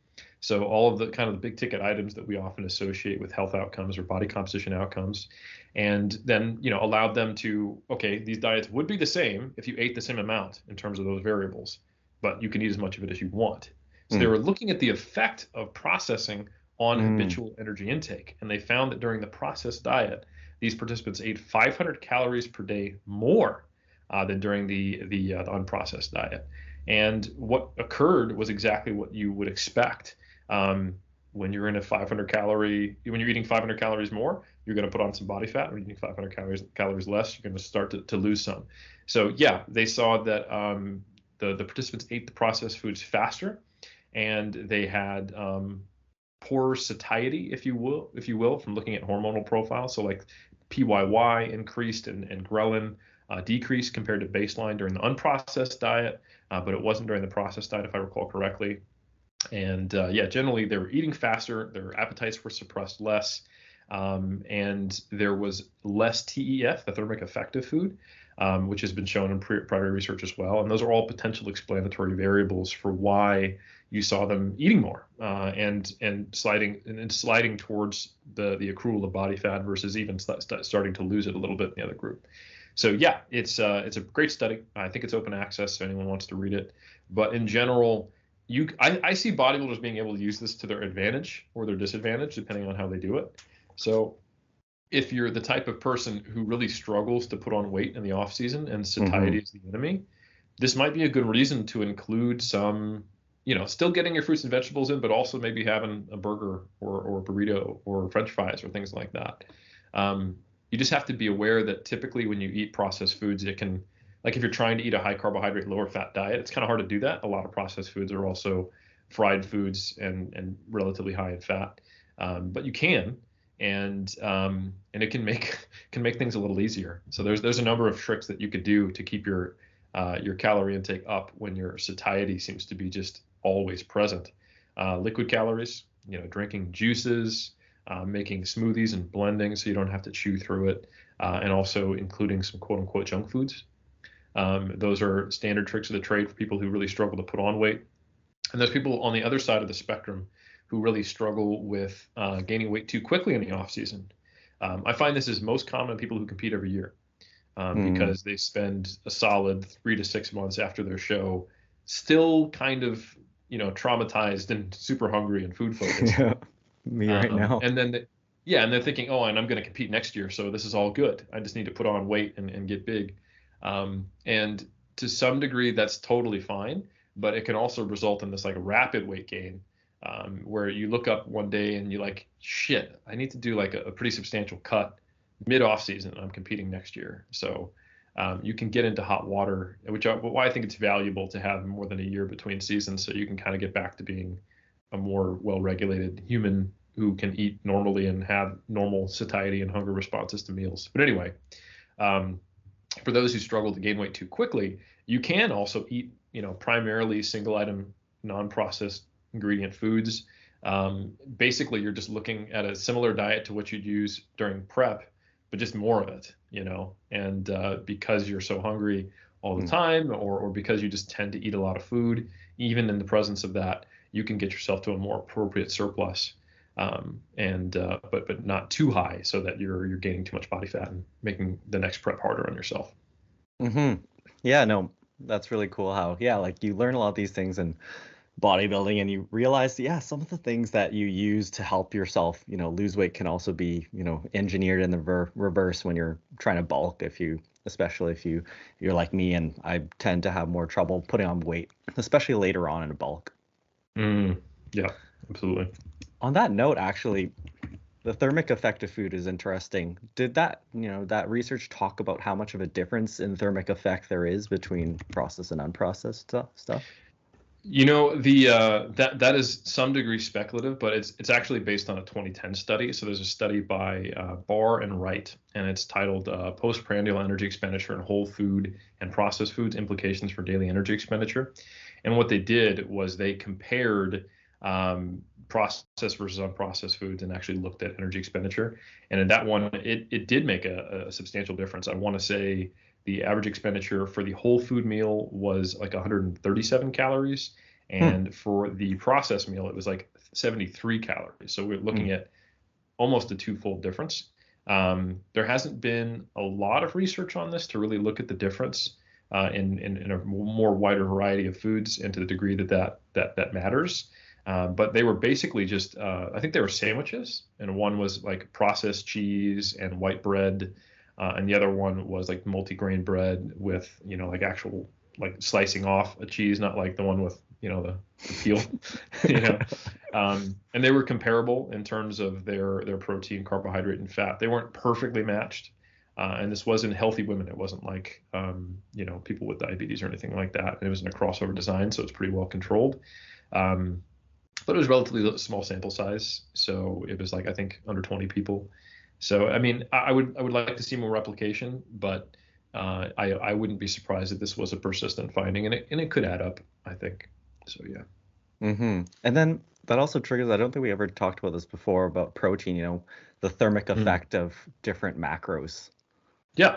So all of the kind of the big ticket items that we often associate with health outcomes or body composition outcomes, and then, allowed them to, okay, these diets would be the same if you ate the same amount in terms of those variables, but you can eat as much of it as you want. So they were looking at the effect of processing on habitual energy intake. And they found that during the processed diet, these participants ate 500 calories per day more than during the unprocessed diet. And what occurred was exactly what you would expect. When you're eating 500 calories more, you're going to put on some body fat. When you're eating 500 calories less, you're going to start to lose some. So yeah, they saw that the participants ate the processed foods faster, and they had poorer satiety, if you will, from looking at hormonal profiles. So like PYY increased and ghrelin decreased compared to baseline during the unprocessed diet, but it wasn't during the processed diet, if I recall correctly. And generally they were eating faster, their appetites were suppressed less, and there was less TEF, the thermic effect of food, which has been shown in prior research as well. And those are all potential explanatory variables for why you saw them eating more and sliding towards the accrual of body fat versus even starting to lose it a little bit in the other group. So yeah, it's a great study. I think it's open access, so anyone wants to read it. But in general, I see bodybuilders being able to use this to their advantage or their disadvantage, depending on how they do it. So if you're the type of person who really struggles to put on weight in the off season and satiety is the enemy, this might be a good reason to include some, still getting your fruits and vegetables in, but also maybe having a burger or a burrito or French fries or things like that. You just have to be aware that typically when you eat processed foods, it can, like if you're trying to eat a high carbohydrate, lower fat diet, it's kind of hard to do that. A lot of processed foods are also fried foods and relatively high in fat, but you can. And it can make things a little easier. So there's a number of tricks that you could do to keep your calorie intake up when your satiety seems to be just always present. Liquid calories, drinking juices, making smoothies and blending so you don't have to chew through it, and also including some quote unquote junk foods. Those are standard tricks of the trade for people who really struggle to put on weight. And there's people on the other side of the spectrum who really struggle with gaining weight too quickly in the off season. I find this is most common in people who compete every year because they spend a solid 3 to 6 months after their show still kind of, traumatized and super hungry and food focused. Yeah, me right now. And then, and they're thinking, oh, and I'm going to compete next year, so this is all good. I just need to put on weight and get big. And to some degree, that's totally fine, but it can also result in this like rapid weight gain. Where you look up one day and you're like, shit, I need to do like a pretty substantial cut mid off season. I'm competing next year. So you can get into hot water, why I think it's valuable to have more than a year between seasons. So you can kind of get back to being a more well-regulated human who can eat normally and have normal satiety and hunger responses to meals. But anyway, for those who struggle to gain weight too quickly, you can also eat, primarily single item, non-processed ingredient foods. Basically, you're just looking at a similar diet to what you'd use during prep, but just more of it, and because you're so hungry all the time, or because you just tend to eat a lot of food, even in the presence of that, you can get yourself to a more appropriate surplus, but not too high so that you're gaining too much body fat and making the next prep harder on yourself. Yeah, no, that's really cool how, like you learn a lot of these things in bodybuilding and you realize, some of the things that you use to help yourself, lose weight can also be, engineered in the reverse when you're trying to bulk, especially if you're like me, and I tend to have more trouble putting on weight, especially later on in a bulk. Yeah, absolutely. On that note, actually, the thermic effect of food is interesting. Did that research talk about how much of a difference in thermic effect there is between processed and unprocessed stuff? That is some degree speculative, but it's actually based on a 2010 study. So there's a study by Barr and Wright, and it's titled Postprandial Energy Expenditure in Whole Food and Processed Foods, Implications for Daily Energy Expenditure. And what they did was they compared processed versus unprocessed foods and actually looked at energy expenditure. And in that one, it did make a substantial difference. I want to say the average expenditure for the whole food meal was like 137 calories, And for the processed meal, it was like 73 calories. So we're looking at almost a twofold difference. There hasn't been a lot of research on this to really look at the difference in a more wider variety of foods and to the degree that matters. But they were basically just, I think they were sandwiches, and one was like processed cheese and white bread, and the other one was like multigrain bread with, like actual, like slicing off a cheese, not like the one with, the peel, and they were comparable in terms of their protein, carbohydrate, and fat. They weren't perfectly matched. And this was in healthy women. It wasn't like, people with diabetes or anything like that. And it was in a crossover design, so it's pretty well controlled. But it was relatively small sample size. So it was like, I think, under 20 people. So, I mean, I would like to see more replication, but I wouldn't be surprised if this was a persistent finding, and it could add up, I think. So, yeah. And then that also triggers, I don't think we ever talked about this before, about protein, the thermic effect of different macros. Yeah,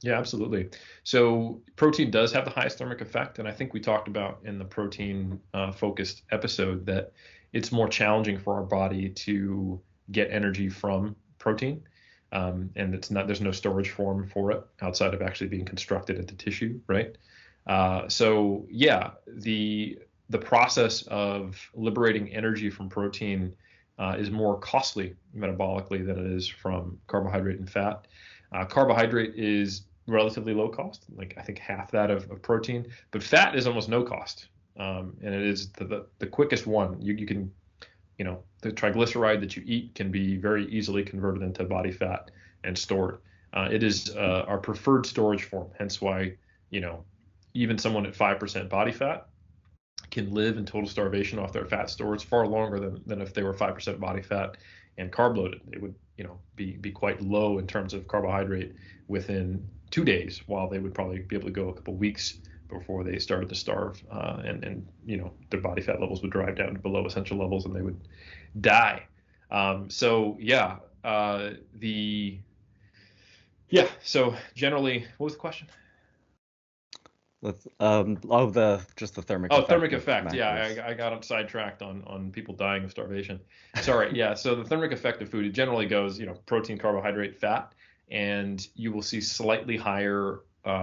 absolutely. So protein does have the highest thermic effect. And I think we talked about in the protein focused episode that it's more challenging for our body to get energy from protein. And there's no storage form for it outside of actually being constructed into tissue, right? So yeah, the process of liberating energy from protein is more costly metabolically than it is from carbohydrate and fat. Carbohydrate is relatively low cost, like I think half that of protein, but fat is almost no cost. And it is the quickest one. You can, the triglyceride that you eat can be very easily converted into body fat and stored. It is our preferred storage form, hence why, even someone at 5% body fat can live in total starvation off their fat stores far longer than if they were 5% body fat and carb loaded. It would, be quite low in terms of carbohydrate within 2 days, while they would probably be able to go a couple weeks before they started to starve, and their body fat levels would drive down to below essential levels and they would die. So generally, what was the question? Just the thermic effect. Thermic effect. Yeah, I got sidetracked on people dying of starvation. Sorry. Yeah. So the thermic effect of food, it generally goes, protein, carbohydrate, fat, and you will see slightly higher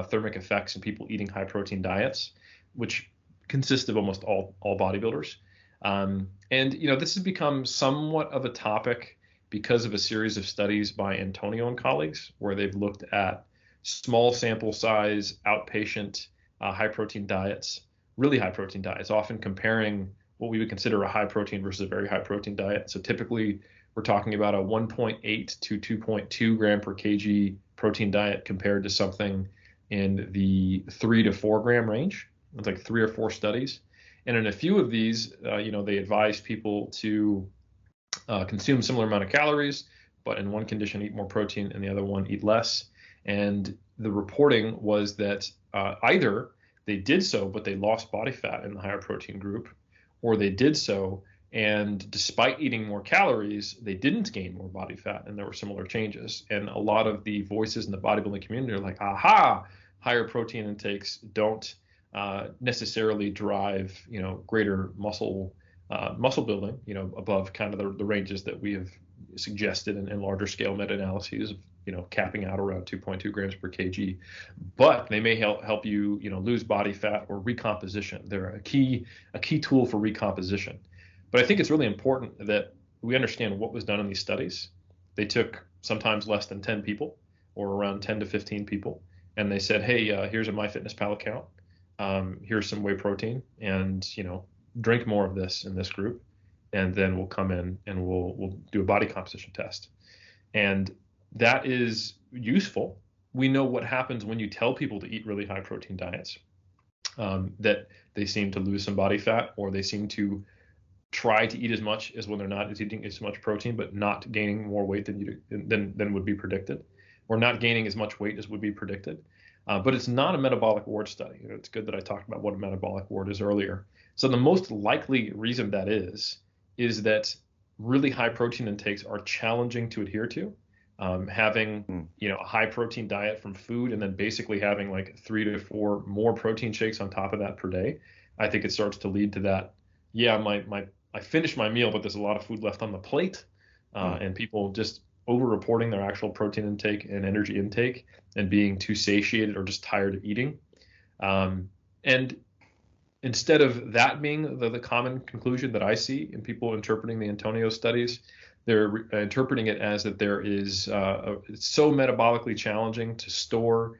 thermic effects in people eating high protein diets, which consist of almost all bodybuilders. And this has become somewhat of a topic because of a series of studies by Antonio and colleagues, where they've looked at small sample size outpatient high protein diets, really high protein diets, often comparing what we would consider a high protein versus a very high protein diet. So typically we're talking about a 1.8 to 2.2 gram per kg protein diet compared to something in the 3 to 4 gram range. It's like 3 or 4 studies. And in a few of these, they advise people to consume similar amount of calories, but in one condition eat more protein and the other one eat less. And the reporting was that either they did so, but they lost body fat in the higher protein group, or they did so, and despite eating more calories, they didn't gain more body fat, and there were similar changes. And a lot of the voices in the bodybuilding community are like, aha, higher protein intakes don't necessarily drive, greater muscle building, above kind of the ranges that we have suggested in larger scale meta-analyses of, capping out around 2.2 grams per kg, but they may help you, lose body fat or recomposition. They're a key tool for recomposition. But I think it's really important that we understand what was done in these studies. They took sometimes less than 10 people, or around 10 to 15 people, and they said, hey, here's a MyFitnessPal account. Here's some whey protein, and drink more of this in this group, and then we'll come in and we'll do a body composition test. And that is useful. We know what happens when you tell people to eat really high protein diets, that they seem to lose some body fat, or they seem to try to eat as much as when they're not eating as much protein, but not gaining more weight than would be predicted, or not gaining as much weight as would be predicted. But it's not a metabolic ward study. It's good that I talked about what a metabolic ward is earlier. So the most likely reason that is that really high protein intakes are challenging to adhere to. Having a high protein diet from food, and then basically having like 3 to 4 more protein shakes on top of that per day, I think it starts to lead to that. Yeah, I finished my meal, but there's a lot of food left on the plate, and people just over-reporting their actual protein intake and energy intake and being too satiated or just tired of eating. And instead of that being the common conclusion that I see in people interpreting the Antonio studies, they're interpreting it as that there is it's so metabolically challenging to store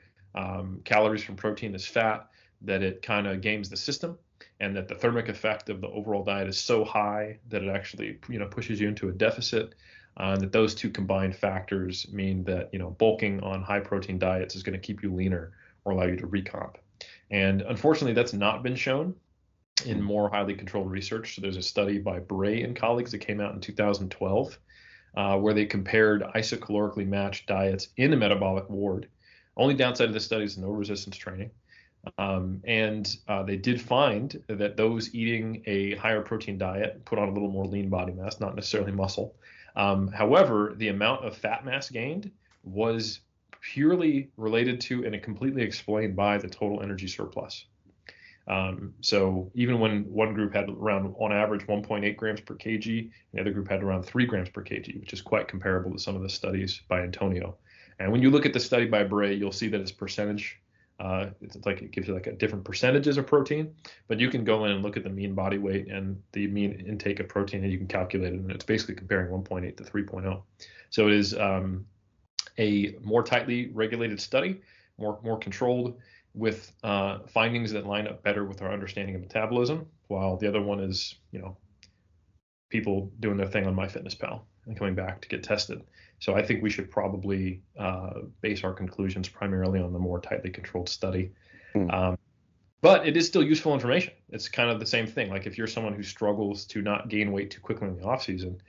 calories from protein as fat that it kind of games the system, and that the thermic effect of the overall diet is so high that it actually pushes you into a deficit. That those two combined factors mean that bulking on high protein diets is going to keep you leaner or allow you to recomp. And unfortunately, that's not been shown in more highly controlled research. So there's a study by Bray and colleagues that came out in 2012 where they compared isocalorically matched diets in a metabolic ward. Only downside of the study is no resistance training. And they did find that those eating a higher protein diet put on a little more lean body mass, not necessarily muscle. However, the amount of fat mass gained was purely related to and completely explained by the total energy surplus. So even when one group had around, on average, 1.8 grams per kg, the other group had around 3 grams per kg, which is quite comparable to some of the studies by Antonio. And when you look at the study by Bray, you'll see that its percentage, it's like it gives you like a different percentages of protein, but you can go in and look at the mean body weight and the mean intake of protein, and you can calculate it, and it's basically comparing 1.8 to 3.0. So it is a more tightly regulated study, more controlled, with findings that line up better with our understanding of metabolism, while the other one is, people doing their thing on MyFitnessPal and coming back to get tested. So I think we should probably base our conclusions primarily on the more tightly controlled study. But it is still useful information. It's kind of the same thing. Like if you're someone who struggles to not gain weight too quickly in the off season,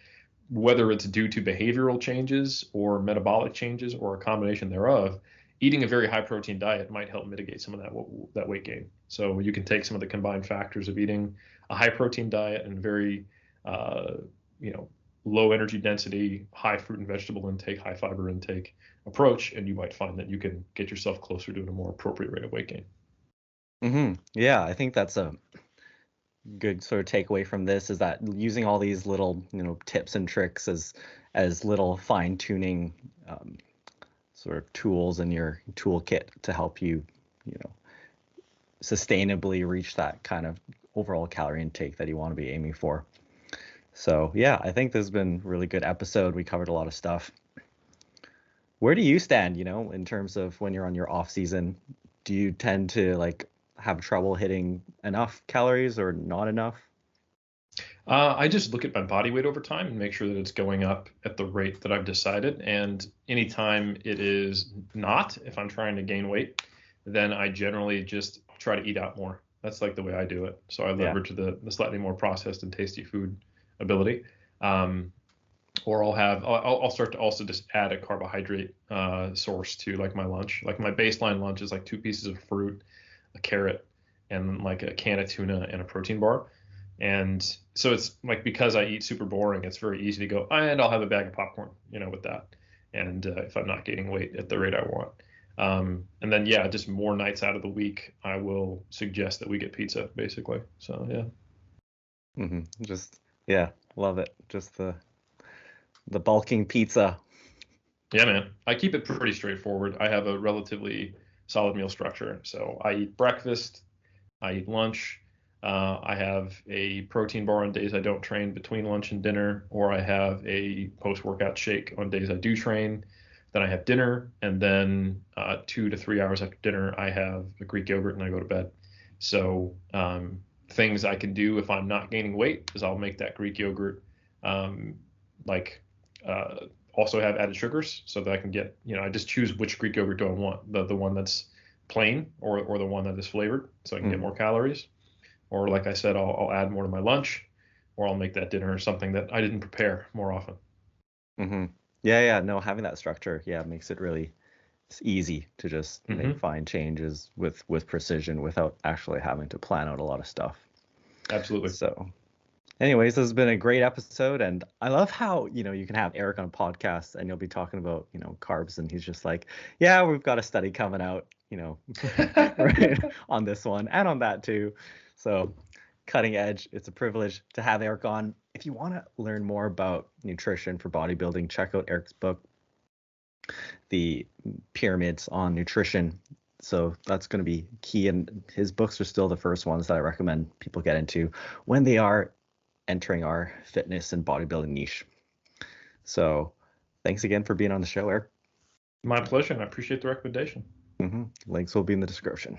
whether it's due to behavioral changes or metabolic changes or a combination thereof, eating a very high protein diet might help mitigate some of that weight gain. So you can take some of the combined factors of eating a high protein diet and very low energy density, high fruit and vegetable intake, high fiber intake approach, and you might find that you can get yourself closer to a more appropriate rate of weight gain. Yeah, I think that's a good sort of takeaway from this, is that using all these little tips and tricks as little fine tuning sort of tools in your toolkit to help you sustainably reach that kind of overall calorie intake that you want to be aiming for. So yeah, I think this has been a really good episode. We covered a lot of stuff. Where do you stand, in terms of when you're on your off season? Do you tend to have trouble hitting enough calories or not enough? I just look at my body weight over time and make sure that it's going up at the rate that I've decided. And anytime it is not, if I'm trying to gain weight, then I generally just try to eat out more. That's like the way I do it. So I leverage the slightly more processed and tasty food ability. Or I'll start to also just add a carbohydrate source to my lunch. Like my baseline lunch is 2 pieces of fruit, a carrot, and a can of tuna and a protein bar. And so it's because I eat super boring, it's very easy to go, and I'll have a bag of popcorn, with that. And if I'm not gaining weight at the rate I want. And then, just more nights out of the week, I will suggest that we get pizza, basically. So, yeah. Love it. Just the bulking pizza. Yeah, man. I keep it pretty straightforward. I have a relatively solid meal structure. So I eat breakfast, I eat lunch, I have a protein bar on days I don't train between lunch and dinner, or I have a post-workout shake on days I do train. Then I have dinner, and then 2 to 3 hours after dinner, I have a Greek yogurt and I go to bed. So things I can do if I'm not gaining weight is I'll make that Greek yogurt also have added sugars so that I can get, I just choose which Greek yogurt do I want, the one that's plain or the one that is flavored, so I can get more calories. Or like I said, I'll add more to my lunch, or I'll make that dinner something that I didn't prepare more often. No, having that structure makes it really easy to just make fine changes with precision without actually having to plan out a lot of stuff. Absolutely. So anyways, this has been a great episode, and I love how you can have Eric on a podcast and you'll be talking about carbs, and he's just like, we've got a study coming out right, on this one and on that too. So cutting edge. It's a privilege to have Eric on. If you want to learn more about nutrition for bodybuilding, check out Eric's book, The Pyramids on Nutrition. So that's going to be key. And his books are still the first ones that I recommend people get into when they are entering our fitness and bodybuilding niche. So thanks again for being on the show, Eric. My pleasure, and I appreciate the recommendation. Links will be in the description.